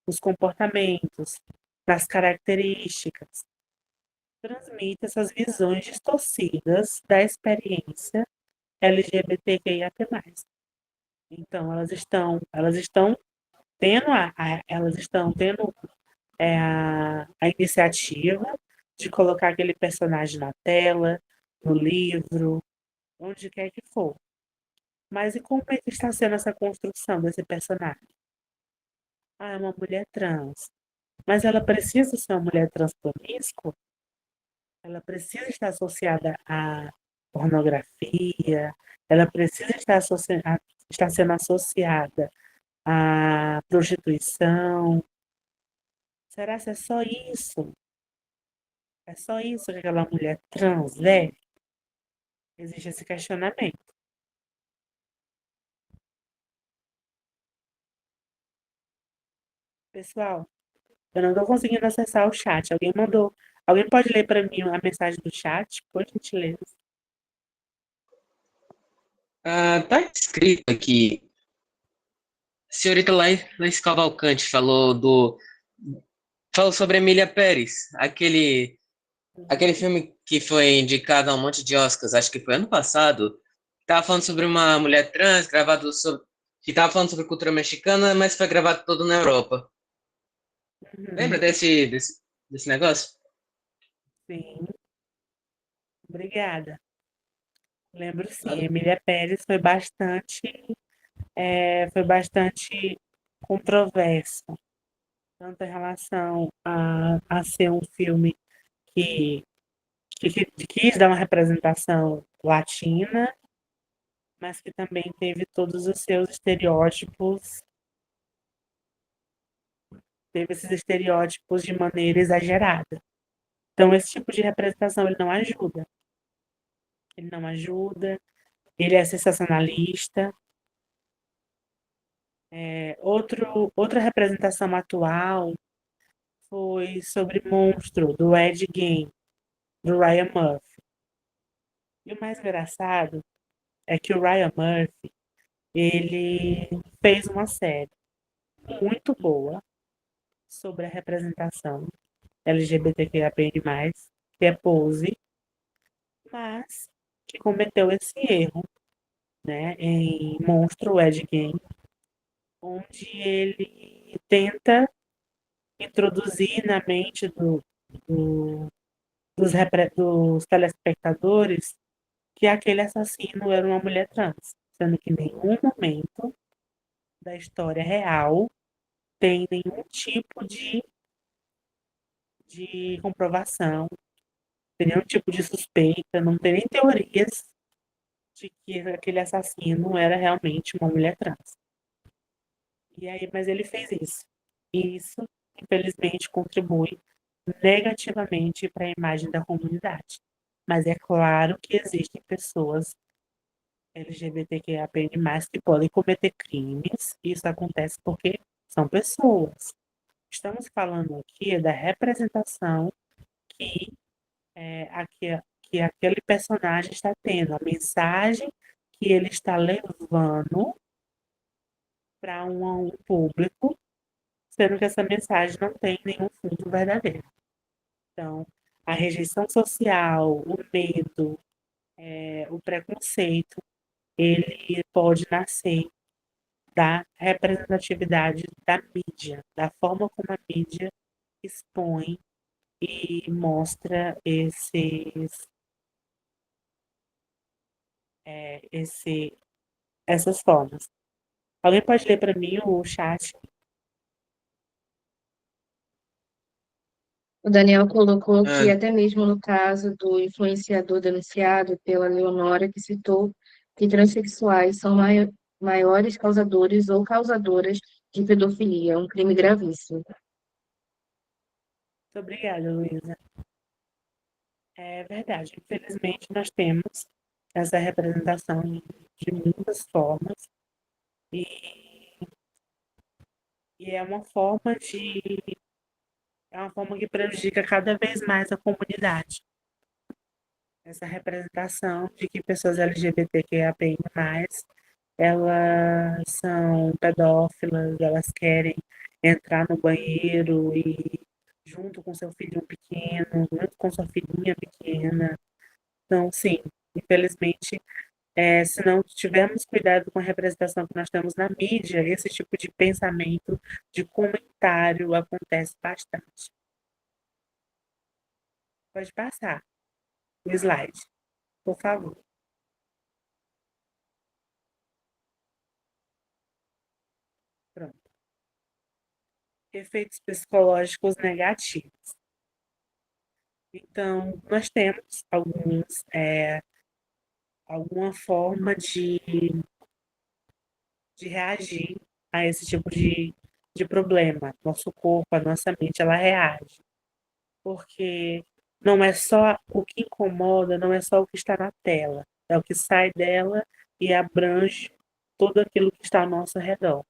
os comportamentos, nas características, transmite essas visões distorcidas da experiência LGBTQIA+. Então, elas estão elas estão tendo a iniciativa de colocar aquele personagem na tela, no livro, onde quer que for. Mas e como é que está sendo essa construção desse personagem? É uma mulher trans. Mas ela precisa ser uma mulher trans promíscua? Ela precisa estar associada à pornografia? Ela precisa estar sendo associada à prostituição? Será que é só isso? É só isso que aquela mulher trans é? Existe esse questionamento. Pessoal, eu não estou conseguindo acessar o chat. Alguém pode ler para mim a mensagem do chat, por gentileza? Tá escrito aqui. A senhorita Laís Cavalcante falou sobre Emília Pérez, aquele filme que foi indicado a um monte de Oscars, acho que foi ano passado. Tava falando sobre uma mulher trans, que tava falando sobre cultura mexicana, mas foi gravado todo na Europa. Lembra Uhum, desse negócio? sim, obrigada. Lembro sim, Ah, Emília Pérez foi bastante controverso, tanto em relação a ser um filme que que quis dar uma representação latina, mas que também teve todos os seus estereótipos, teve esses estereótipos de maneira exagerada. Então, esse tipo de representação ele não ajuda. Ele não ajuda, ele é sensacionalista. Outra representação atual foi sobre Monstro, do Ed Gein, do Ryan Murphy. E o mais engraçado é que o Ryan Murphy, ele fez uma série muito boa sobre a representação LGBTQIA+, que é Pose, mas que cometeu esse erro, né, em Monstro Ed Gein, onde ele tenta introduzir na mente do, dos telespectadores que aquele assassino era uma mulher trans, sendo que em nenhum momento da história real tem nenhum tipo de comprovação, tem nenhum tipo de suspeita, não tem nem teorias de que aquele assassino era realmente uma mulher trans. E aí, mas ele fez isso. E isso, infelizmente, contribui negativamente para a imagem da comunidade. Mas é claro que existem pessoas LGBTQIA+, que podem cometer crimes. Isso acontece porque são pessoas. Estamos falando aqui da representação que, que aquele personagem está tendo, a mensagem que ele está levando para um público, sendo que essa mensagem não tem nenhum fundo verdadeiro. Então, a rejeição social, o medo, o preconceito, ele pode nascer da representatividade da mídia, da forma como a mídia expõe e mostra essas formas. Alguém pode ler para mim o chat? O Daniel colocou que Ah, até mesmo no caso do influenciador denunciado pela Leonora, que citou que transexuais são maiores causadores ou causadoras de pedofilia, um crime gravíssimo. Muito obrigada, Luísa. É verdade. Infelizmente, nós temos essa representação de muitas formas e, e é uma forma que prejudica cada vez mais a comunidade. Essa representação de que pessoas LGBTQIA+, elas são pedófilas, elas querem entrar no banheiro e junto com seu filhinho pequeno, junto com sua filhinha pequena. Então, sim, infelizmente, se não tivermos cuidado com a representação que nós temos na mídia, esse tipo de pensamento, de comentário acontece bastante. Pode passar o slide, por favor. Pronto. Efeitos psicológicos negativos. Então, nós temos alguma forma de reagir a esse tipo de problema. Nosso corpo, a nossa mente, ela reage. Porque não é só o que incomoda, não é só o que está na tela, é o que sai dela e abrange tudo aquilo que está ao nosso redor.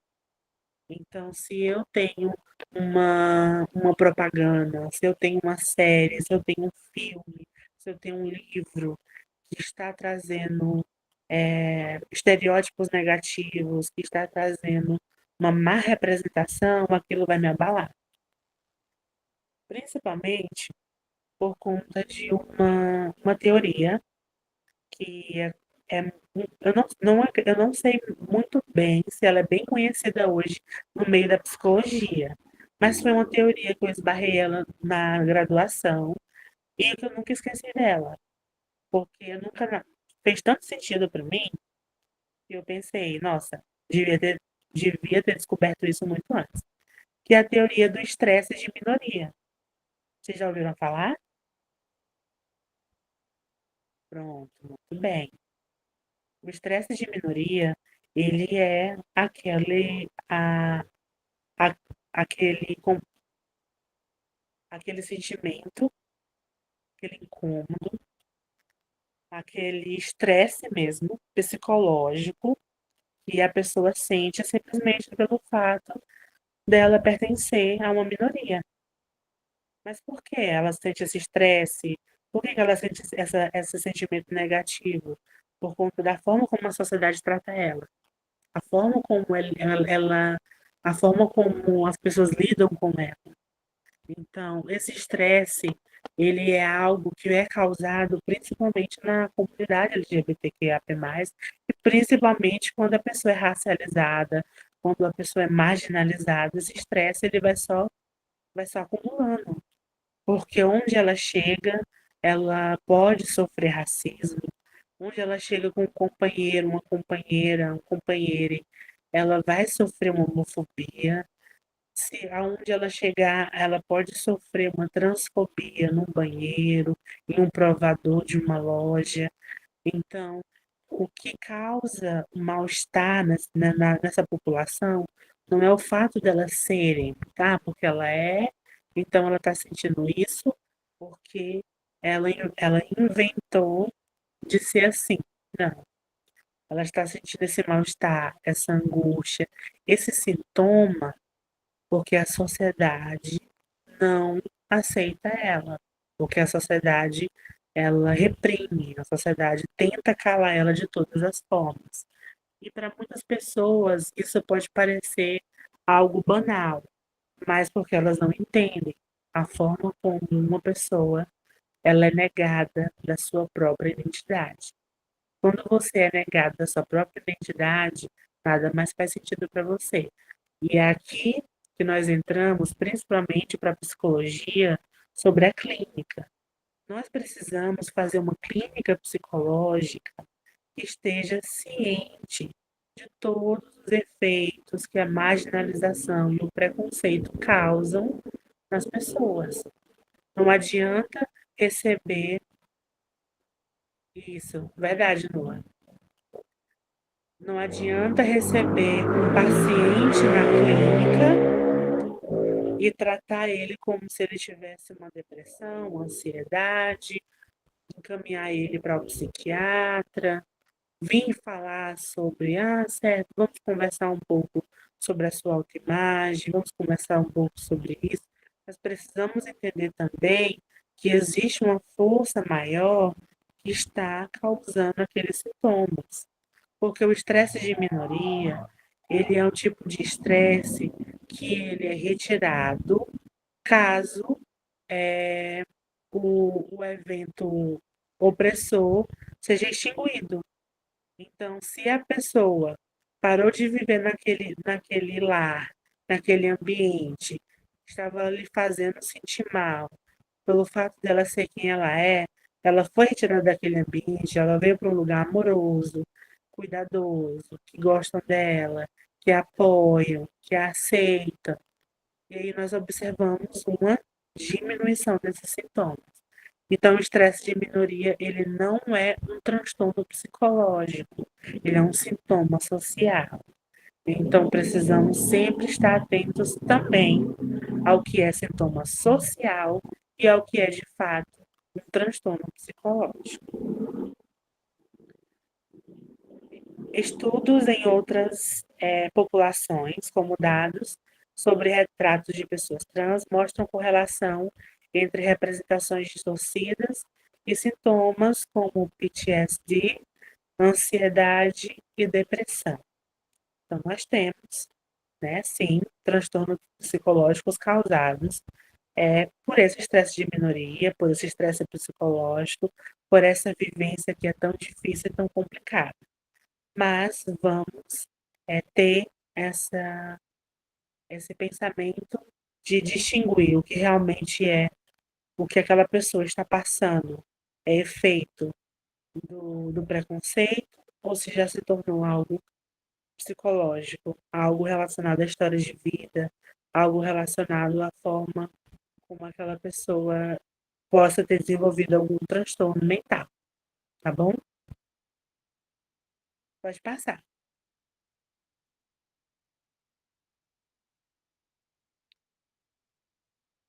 Então, se eu tenho uma propaganda, se eu tenho uma série, se eu tenho um filme, se eu tenho um livro que está trazendo estereótipos negativos, que está trazendo uma má representação, aquilo vai me abalar. Principalmente por conta de uma teoria que eu não sei muito bem se ela é bem conhecida hoje no meio da psicologia, mas foi uma teoria que eu esbarrei ela na graduação e que eu nunca esqueci dela, porque eu nunca fez tanto sentido para mim que eu pensei, nossa, devia ter descoberto isso muito antes, que é a teoria do estresse de minoria. Vocês já ouviram falar? Pronto, muito bem. O estresse de minoria, ele é a- aquele, aquele sentimento, aquele incômodo, aquele estresse mesmo, psicológico, que a pessoa sente simplesmente pelo fato dela pertencer a uma minoria. Mas por que ela sente esse estresse? Por que ela sente esse sentimento negativo? Por conta da forma como a sociedade trata ela, a forma como a forma como as pessoas lidam com ela. Então, esse estresse, ele é algo que é causado principalmente na comunidade LGBTQIA+, e principalmente quando a pessoa é racializada, quando a pessoa é marginalizada, esse estresse ele vai só acumulando, porque onde ela chega, ela pode sofrer racismo, onde ela chega com um companheiro, uma companheira, um companheiro, ela vai sofrer uma homofobia, se aonde ela chegar, ela pode sofrer uma transfobia num banheiro, em um provador de uma loja. Então, o que causa um mal-estar nessa população não é o fato delas serem, tá? Porque ela é, então ela está sentindo isso porque ela inventou de ser assim. Não, ela está sentindo esse mal-estar, essa angústia, esse sintoma porque a sociedade não aceita ela, porque a sociedade ela reprime, a sociedade tenta calar ela de todas as formas. E para muitas pessoas isso pode parecer algo banal, mas porque elas não entendem a forma como uma pessoa ela é negada da sua própria identidade. Quando você é negado da sua própria identidade, nada mais faz sentido para você. E é aqui que nós entramos, principalmente para a psicologia, sobre a clínica. Nós precisamos fazer uma clínica psicológica que esteja ciente de todos os efeitos que a marginalização e o preconceito causam nas pessoas. Não adianta receber isso, verdade, Noah. Não adianta receber um paciente na clínica e tratar ele como se ele tivesse uma depressão, uma ansiedade, encaminhar ele para o psiquiatra, vir falar sobre, certo, vamos conversar um pouco sobre a sua autoimagem, vamos conversar um pouco sobre isso. Nós precisamos entender também que existe uma força maior que está causando aqueles sintomas. Porque o estresse de minoria, ele é um tipo de estresse que ele é retirado caso o evento opressor seja extinguido. Então, se a pessoa parou de viver naquele lar, naquele ambiente, estava lhe fazendo sentir mal, pelo fato dela ser quem ela foi retirada daquele ambiente, ela veio para um lugar amoroso, cuidadoso, que gostam dela, que a apoiam, que a aceitam. E aí nós observamos uma diminuição desses sintomas. Então, o estresse de minoria, ele não é um transtorno psicológico, ele é um sintoma social. Então, precisamos sempre estar atentos também ao que é sintoma social e ao que é, de fato, um transtorno psicológico. Estudos em outras populações, como dados sobre retratos de pessoas trans, mostram correlação entre representações distorcidas e sintomas como PTSD, ansiedade e depressão. Então, nós temos, né, sim, transtornos psicológicos causados por esse estresse de minoria, por esse estresse psicológico, por essa vivência que é tão difícil e tão complicada. Mas vamos ter esse pensamento de distinguir o que realmente é o que aquela pessoa está passando, é efeito do preconceito ou se já se tornou algo psicológico, algo relacionado à história de vida, algo relacionado à forma como aquela pessoa possa ter desenvolvido algum transtorno mental. tá bom? Pode passar.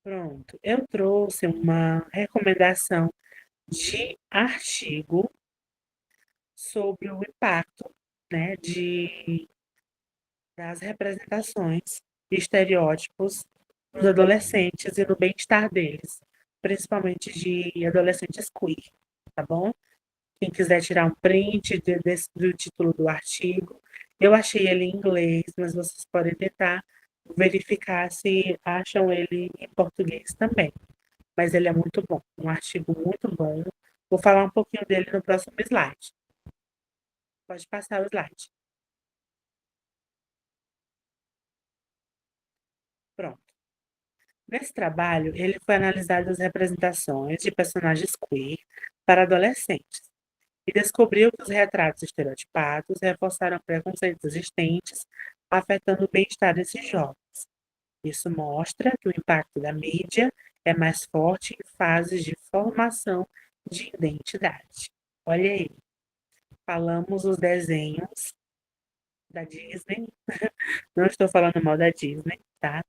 Pronto. Eu trouxe uma recomendação de artigo sobre o impacto, né, das representações e estereótipos nos adolescentes e no bem-estar deles, principalmente de adolescentes queer, tá bom? Quem quiser tirar um print do título do artigo, eu achei ele em inglês, mas vocês podem tentar verificar se acham ele em português também. Mas ele é muito bom, um artigo muito bom. Vou falar um pouquinho dele no próximo slide. Pode passar o slide. Pronto. Nesse trabalho, ele foi analisar as representações de personagens queer para adolescentes e descobriu que os retratos estereotipados reforçaram preconceitos existentes, afetando o bem-estar desses jovens. Isso mostra que o impacto da mídia é mais forte em fases de formação de identidade. Olha aí, falamos os desenhos da Disney, não estou falando mal da Disney, tá?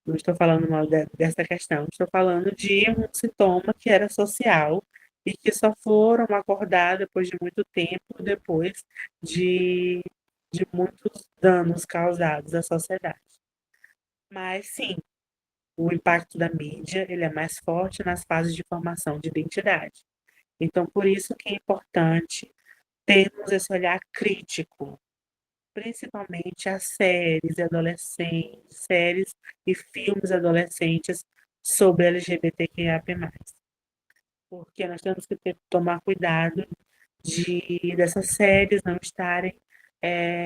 Não estou falando mal dessa questão, estou falando de um sintoma que era social e que só foram acordar depois de muito tempo, depois de, de muitos danos causados à sociedade. Mas sim, o impacto da mídia ele é mais forte nas fases de formação de identidade. Então, por isso que é importante termos esse olhar crítico, principalmente as séries adolescentes, séries e filmes adolescentes sobre LGBTQIA+. Porque nós temos que tomar cuidado dessas séries não estarem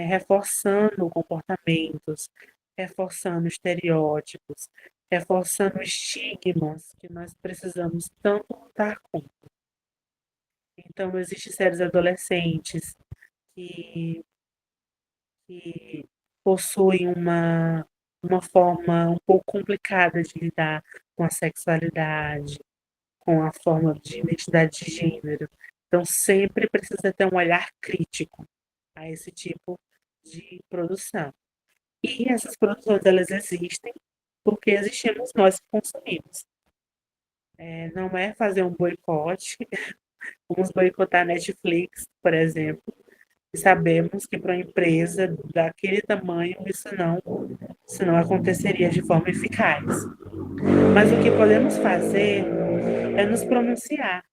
reforçando comportamentos, reforçando estereótipos, reforçando estigmas que nós precisamos tanto lutar contra. Então, existem séries adolescentes que que possuem uma forma um pouco complicada de lidar com a sexualidade, com a forma de identidade de gênero. Então, sempre precisa ter um olhar crítico a esse tipo de produção. E essas produções, elas existem porque existimos nós que consumimos. Não é fazer um boicote, vamos boicotar a Netflix, por exemplo, e sabemos que para uma empresa daquele tamanho isso não aconteceria de forma eficaz. Mas o que podemos fazer é nos pronunciar.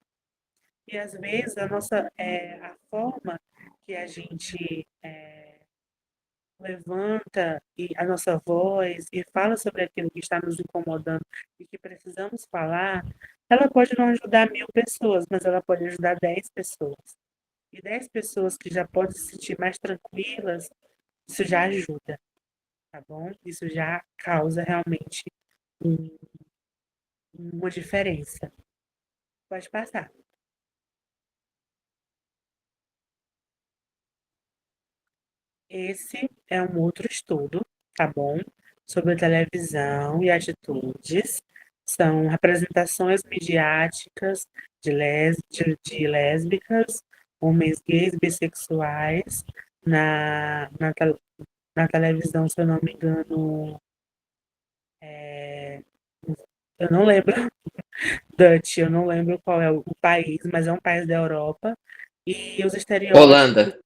E às vezes a forma que a gente levanta a nossa voz e fala sobre aquilo que está nos incomodando e que precisamos falar, ela pode não ajudar 1.000 pessoas, mas ela pode ajudar 10 pessoas. E 10 pessoas que já podem se sentir mais tranquilas, isso já ajuda, tá bom? Isso já causa realmente um, uma diferença. Pode passar. Esse é um outro estudo, tá bom? Sobre televisão e atitudes. São representações midiáticas de lésbicas, homens gays, bissexuais, na, na, na televisão, se eu não me engano, eu não lembro, Dutch, eu não lembro qual é o país, mas é um país da Europa. E os estereótipos, Holanda.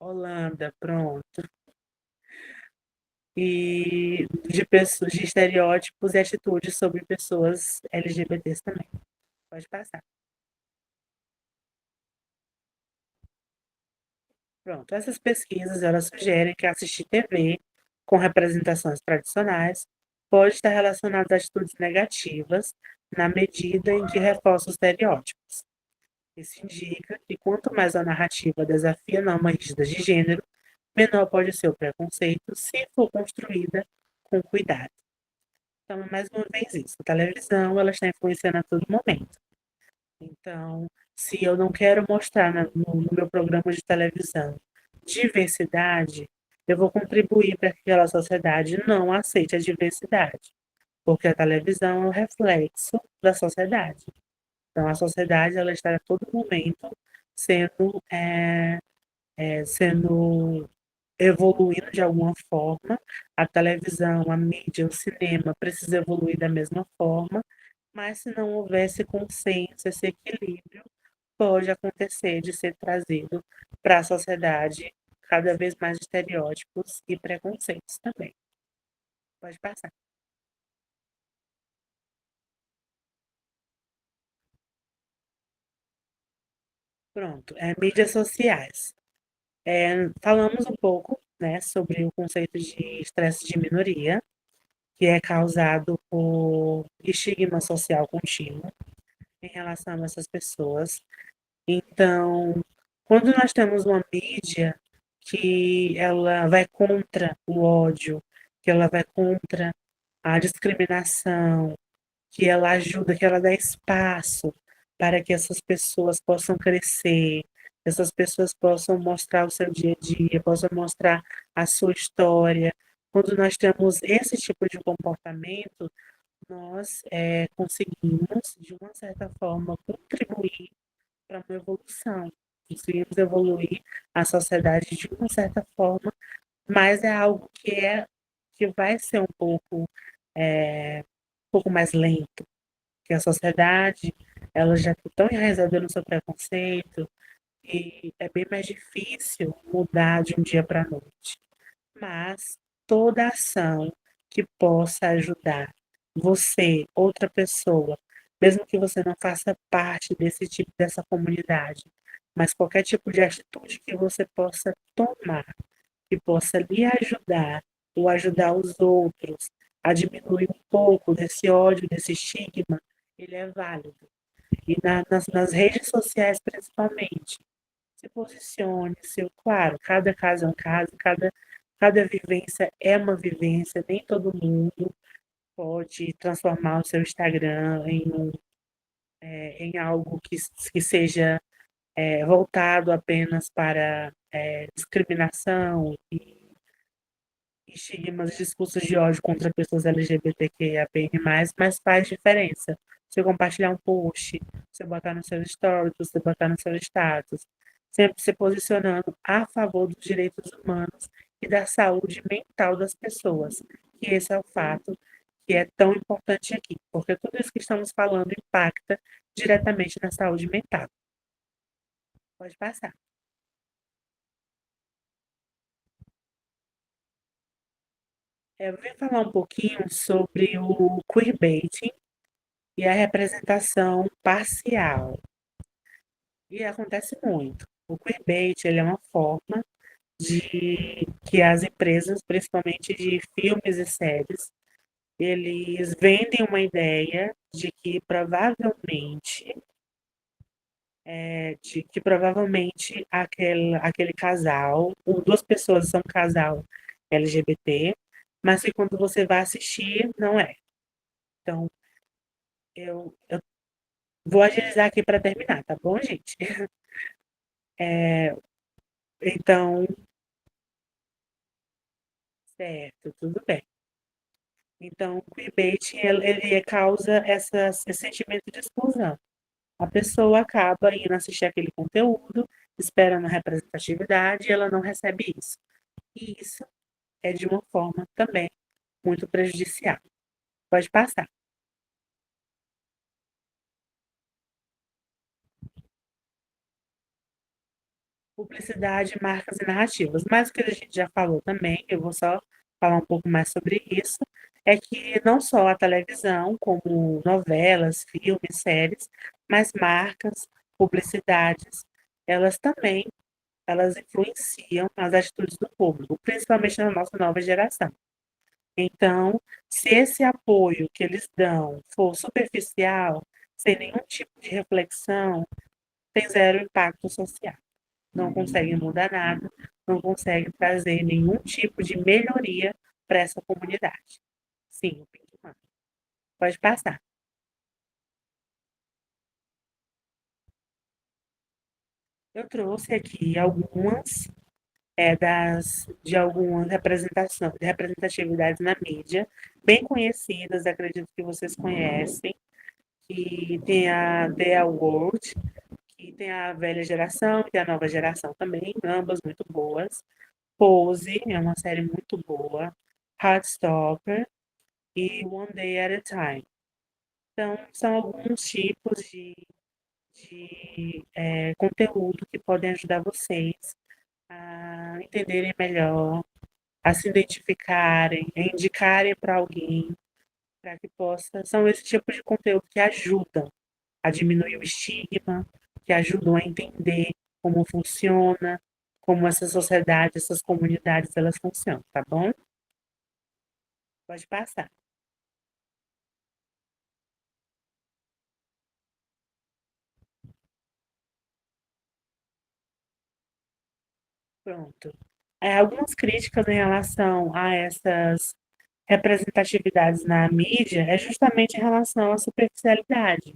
Holanda, pronto. E de estereótipos e atitudes sobre pessoas LGBTs também. Pode passar. Pronto, essas pesquisas elas sugerem que assistir TV com representações tradicionais pode estar relacionado a atitudes negativas na medida em que reforça os estereótipos. Isso indica que quanto mais a narrativa desafia normas rígidas de gênero, menor pode ser o preconceito se for construída com cuidado. Então, mais uma vez isso, a televisão ela está influenciando a todo momento. Então, se eu não quero mostrar no meu programa de televisão diversidade, eu vou contribuir para que aquela sociedade não aceite a diversidade, porque a televisão é um reflexo da sociedade. Então, a sociedade ela está a todo momento sendo, sendo evoluindo de alguma forma. A televisão, a mídia, o cinema precisa evoluir da mesma forma, mas se não houvesse consenso, esse equilíbrio pode acontecer de ser trazido para a sociedade cada vez mais estereótipos e preconceitos também. Pode passar. Pronto, mídias sociais. Falamos um pouco, né, sobre o conceito de estresse de minoria, que é causado por estigma social contínuo em relação a essas pessoas. Então, quando nós temos uma mídia que ela vai contra o ódio, que ela vai contra a discriminação, que ela ajuda, que ela dá espaço para que essas pessoas possam crescer, essas pessoas possam mostrar o seu dia a dia, possam mostrar a sua história. Quando nós temos esse tipo de comportamento, nós conseguimos, de uma certa forma, contribuir para uma evolução. Conseguimos evoluir a sociedade de uma certa forma, mas é algo que vai ser um pouco mais lento, que a sociedade ela já está tão enraizada no seu preconceito e é bem mais difícil mudar de um dia para a noite. Mas toda ação que possa ajudar você, outra pessoa, mesmo que você não faça parte dessa comunidade, mas qualquer tipo de atitude que você possa tomar, que possa lhe ajudar ou ajudar os outros a diminuir um pouco desse ódio, desse estigma, ele é válido. E nas redes sociais, principalmente, se posicione, claro, cada caso é um caso, cada vivência é uma vivência, nem todo mundo pode transformar o seu Instagram em algo que seja voltado apenas para discriminação e estigmas, discursos de ódio contra pessoas LGBTQIAPN+, mas faz diferença. Você compartilhar um post, você botar no seu stories, você botar no seu status, sempre se posicionando a favor dos direitos humanos e da saúde mental das pessoas. E esse é o fato que é tão importante aqui, porque tudo isso que estamos falando impacta diretamente na saúde mental. Pode passar. Eu vim falar um pouquinho sobre o queerbaiting e a representação parcial. E acontece muito. O queerbait ele é uma forma de que as empresas, principalmente de filmes e séries, eles vendem uma ideia de que provavelmente aquele casal, ou duas pessoas são um casal LGBT, mas que quando você vai assistir, não é. Então, eu vou agilizar aqui para terminar, tá bom, gente? Então, certo, tudo bem. Então, o queerbait, ele causa esse sentimento de exclusão. A pessoa acaba indo assistir aquele conteúdo, esperando a representatividade, e ela não recebe isso. E isso é de uma forma também muito prejudicial. Pode passar. Publicidade, marcas e narrativas. Mas o que a gente já falou também, eu vou só falar um pouco mais sobre isso, é que não só a televisão, como novelas, filmes, séries, mas marcas, publicidades, elas também elas influenciam as atitudes do público, principalmente na nossa nova geração. Então, se esse apoio que eles dão for superficial, sem nenhum tipo de reflexão, tem zero impacto social. Não conseguem mudar nada, não conseguem trazer nenhum tipo de melhoria para essa comunidade. Sim, o Pink Money. Pode passar. Eu trouxe aqui de algumas representatividades na mídia, bem conhecidas, acredito que vocês conhecem, que tem a The Award, E tem a velha geração e tem a nova geração também, ambas muito boas. Pose é uma série muito boa. Heartstopper e One Day at a Time. Então, são alguns tipos de conteúdo que podem ajudar vocês a entenderem melhor, a se identificarem, a indicarem para alguém, para que possa. São esse tipo de conteúdo que ajudam a diminuir o estigma, que ajudam a entender como funciona, como essa sociedade, essas comunidades, elas funcionam, tá bom? Pode passar. Pronto. Algumas críticas em relação a essas representatividades na mídia é justamente em relação à superficialidade.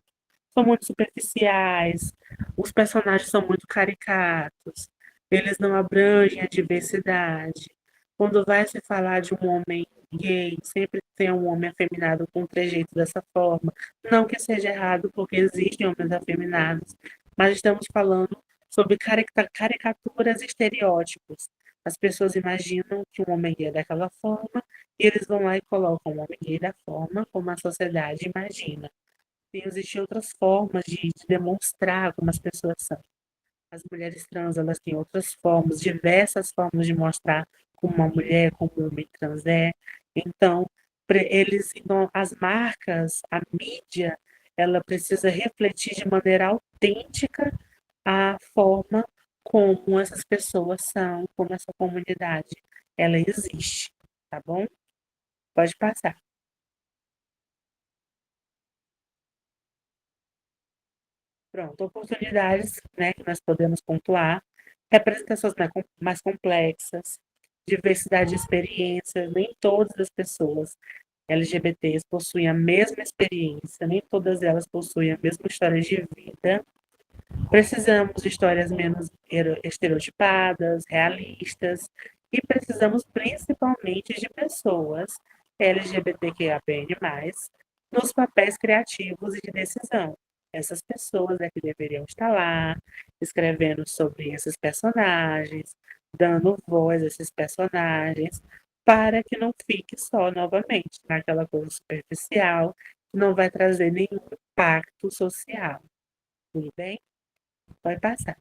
São muito superficiais, os personagens são muito caricatos, eles não abrangem a diversidade. Quando vai se falar de um homem gay, sempre tem um homem afeminado com um trejeito dessa forma. Não que seja errado, porque existem homens afeminados, mas estamos falando sobre caricaturas e estereótipos. As pessoas imaginam que um homem gay é daquela forma e eles vão lá e colocam o homem gay da forma como a sociedade imagina. Existem outras formas de demonstrar como as pessoas são. As mulheres trans, elas têm outras formas, diversas formas de mostrar como uma mulher, como um homem trans é. Então, então, as marcas, a mídia, ela precisa refletir de maneira autêntica a forma como essas pessoas são, como essa comunidade, ela existe, tá bom? Pode passar. Pronto, oportunidades, né, que nós podemos pontuar, representações mais complexas, diversidade de experiências, nem todas as pessoas LGBTs possuem a mesma experiência, nem todas elas possuem a mesma história de vida. Precisamos de histórias menos estereotipadas, realistas, e precisamos principalmente de pessoas LGBTQIAPN+, nos papéis criativos e de decisão. Essas pessoas é que deveriam estar lá, escrevendo sobre esses personagens, dando voz a esses personagens, para que não fique só novamente naquela coisa superficial, que não vai trazer nenhum impacto social. Tudo bem? Pode passar.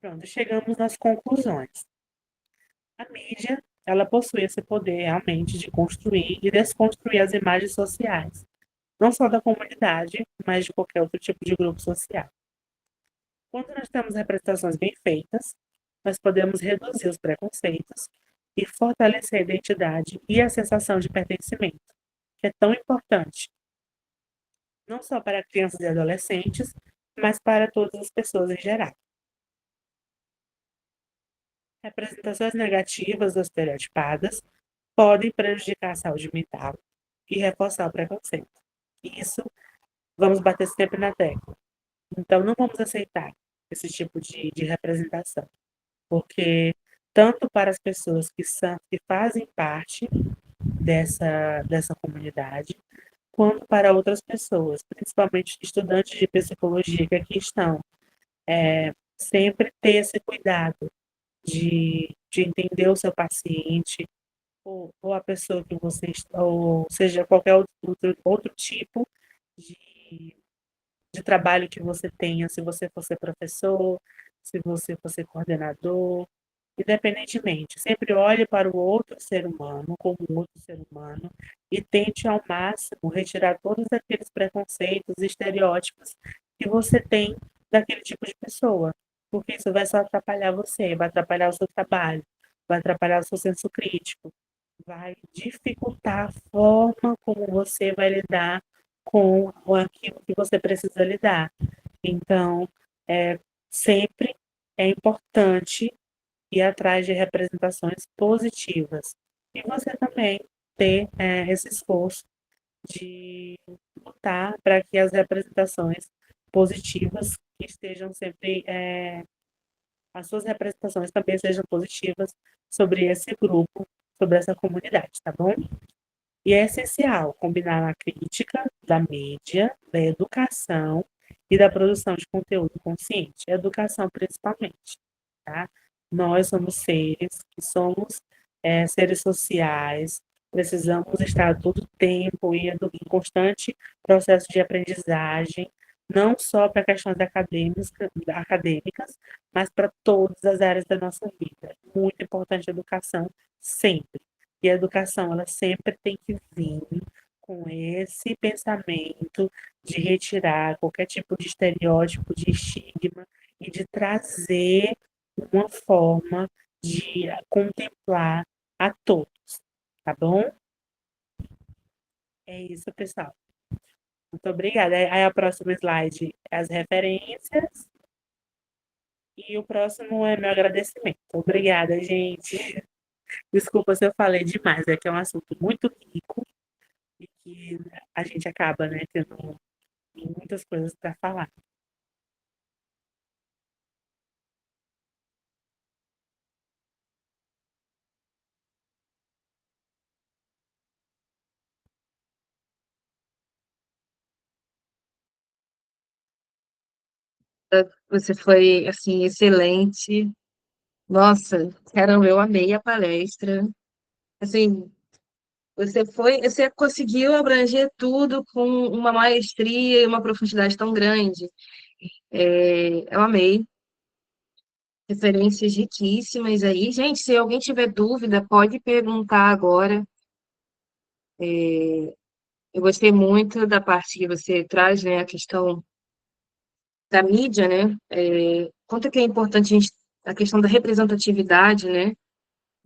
Pronto, chegamos nas conclusões. A mídia, ela possui esse poder realmente de construir e desconstruir as imagens sociais, não só da comunidade, mas de qualquer outro tipo de grupo social. Quando nós temos representações bem feitas, nós podemos reduzir os preconceitos e fortalecer a identidade e a sensação de pertencimento, que é tão importante, não só para crianças e adolescentes, mas para todas as pessoas em geral. Representações negativas ou estereotipadas podem prejudicar a saúde mental e reforçar o preconceito. Isso vamos bater sempre na tecla. Então, não vamos aceitar esse tipo de representação, porque tanto para as pessoas que fazem parte dessa comunidade, quanto para outras pessoas, principalmente estudantes de psicologia que aqui estão, sempre ter esse cuidado de entender o seu paciente, ou a pessoa que você, ou seja, qualquer outro tipo de, de trabalho que você tenha, se você for ser professor, se você for ser coordenador, independentemente, sempre olhe para o outro ser humano como um outro ser humano e tente ao máximo retirar todos aqueles preconceitos e estereótipos que você tem daquele tipo de pessoa, porque isso vai só atrapalhar você, vai atrapalhar o seu trabalho, vai atrapalhar o seu senso crítico, vai dificultar a forma como você vai lidar com aquilo que você precisa lidar. Então, sempre é importante ir atrás de representações positivas. E você também ter esse esforço de lutar para que as representações positivas estejam sempre, as suas representações também sejam positivas sobre esse grupo sobre essa comunidade, tá bom? E é essencial combinar a crítica da mídia, da educação e da produção de conteúdo consciente. Educação, principalmente, tá? Nós somos seres que somos seres sociais, precisamos estar todo tempo em constante processo de aprendizagem, não só para questões acadêmicas, mas para todas as áreas da nossa vida. Muito importante a educação, sempre. E a educação, ela sempre tem que vir com esse pensamento de retirar qualquer tipo de estereótipo, de estigma e de trazer uma forma de contemplar a todos, tá bom? É isso, pessoal. Muito obrigada. Aí a próxima slide é as referências e o próximo é meu agradecimento. Obrigada, gente. Desculpa se eu falei demais, é que é um assunto muito rico e que a gente acaba, né, tendo muitas coisas para falar. Você foi, assim, excelente. Nossa, caramba, eu amei a palestra. Assim, você conseguiu abranger tudo com uma maestria e uma profundidade tão grande. Eu amei. Referências riquíssimas aí. Gente, se alguém tiver dúvida, pode perguntar agora. Eu gostei muito da parte que você traz, né, a questão da mídia, né? Quanto que é importante a questão da representatividade, né?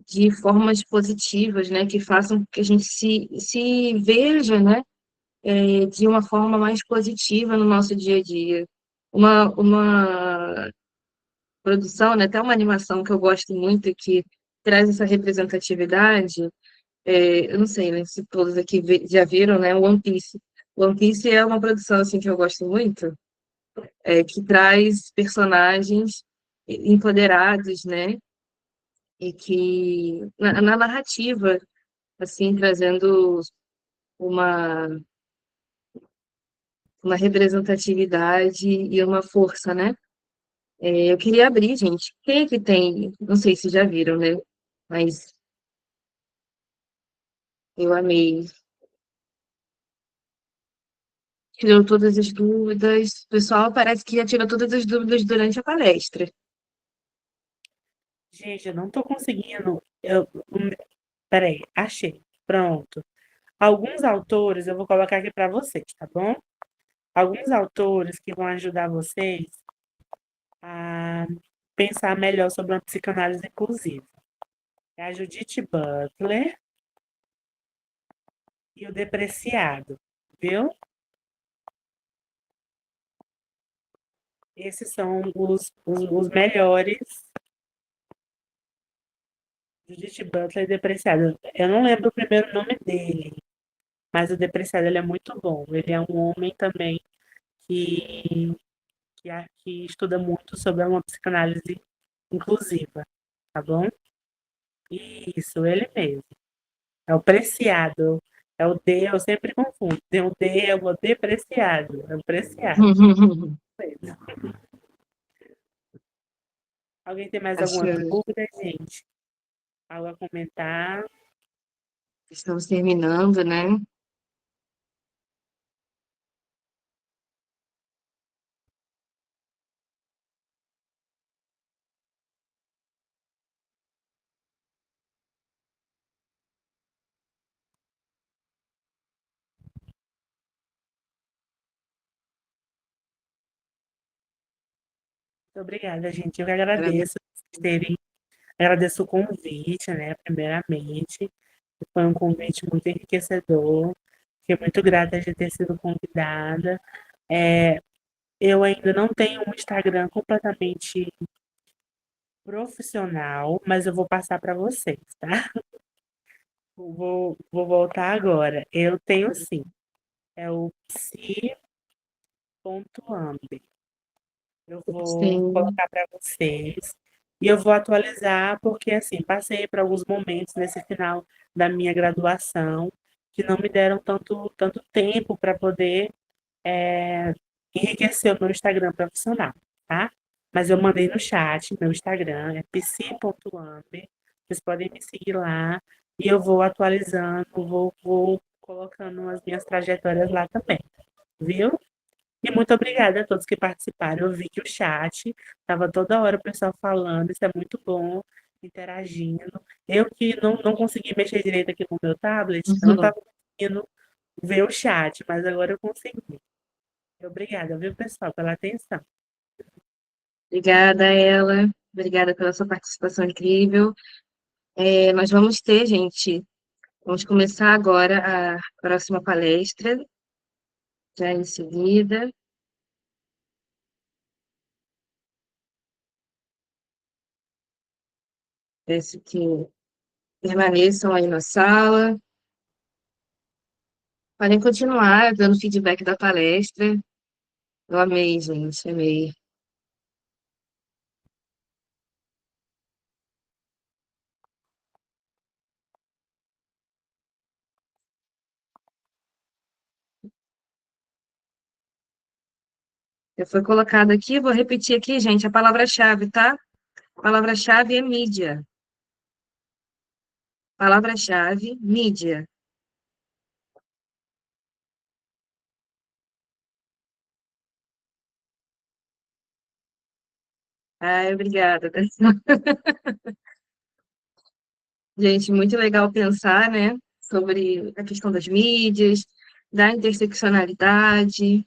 De formas positivas, né? Que façam que a gente se veja, né? De uma forma mais positiva no nosso dia a dia. Uma produção, né? Até uma animação que eu gosto muito e que traz essa representatividade. Eu não sei, né? Se todos aqui já viram, né? One Piece. One Piece é uma produção assim que eu gosto muito, que traz personagens empoderados, né? E que na narrativa, assim, trazendo uma, uma representatividade e uma força, né? Eu queria abrir, gente. Quem é que tem? Não sei se já viram, né? Mas eu amei. Tirou todas as dúvidas. O pessoal parece que já tirou todas as dúvidas durante a palestra. Gente, eu não tô conseguindo. Peraí, achei. Pronto. Alguns autores, eu vou colocar aqui para vocês, tá bom? Alguns autores que vão ajudar vocês a pensar melhor sobre uma psicanálise inclusiva. É a Judith Butler e o Depreciado, viu? Esses são os melhores. Judith Butler e Depreciado. Eu não lembro o primeiro nome dele, mas o Depreciado ele é muito bom. Ele é um homem também que, que estuda muito sobre uma psicanálise inclusiva, tá bom? Isso, ele mesmo. É o Preciado. É o D, eu sempre confundo. Tem o D, é o depreciado. É o preciado. Alguém tem mais Acho alguma que dúvida, gente? Algo a comentar? estamos terminando, né? Muito obrigada, gente. Eu que agradeço por terem, agradeço o convite, né? Primeiramente, foi um convite muito enriquecedor. Fiquei muito grata de ter sido convidada. Eu ainda não tenho um Instagram completamente profissional, mas eu vou passar para vocês, tá? Vou voltar agora. Eu tenho sim. É o psi.amb. Eu vou Sim, colocar para vocês. E eu vou atualizar, porque assim, passei por alguns momentos nesse final da minha graduação que não me deram tanto tempo para poder enriquecer o meu Instagram profissional, tá? Mas eu mandei no chat, meu Instagram é psi.amber, vocês podem me seguir lá e eu vou atualizando, vou colocando as minhas trajetórias lá também, viu? E muito obrigada a todos que participaram. Eu vi que o chat estava toda hora o pessoal falando, isso é muito bom, interagindo. Eu que não consegui mexer direito aqui no meu tablet, eu não estava conseguindo ver o chat, mas agora eu consegui. Obrigada, viu, pessoal, pela atenção. Obrigada, ela. Obrigada pela sua participação incrível. Nós vamos ter, gente, vamos começar agora a próxima palestra, já em seguida. Peço que permaneçam aí na sala. Podem continuar dando feedback da palestra. Eu amei, gente, amei. Já foi colocado aqui, vou repetir aqui, gente, a palavra-chave, tá? A palavra-chave é mídia. Palavra-chave, mídia. Ai, obrigada. Gente, muito legal pensar, né, sobre a questão das mídias, da interseccionalidade,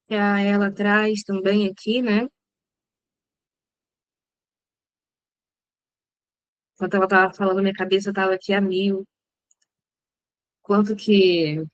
que ela traz também aqui, né? Enquanto ela estava falando, minha cabeça estava aqui a mil. Quanto que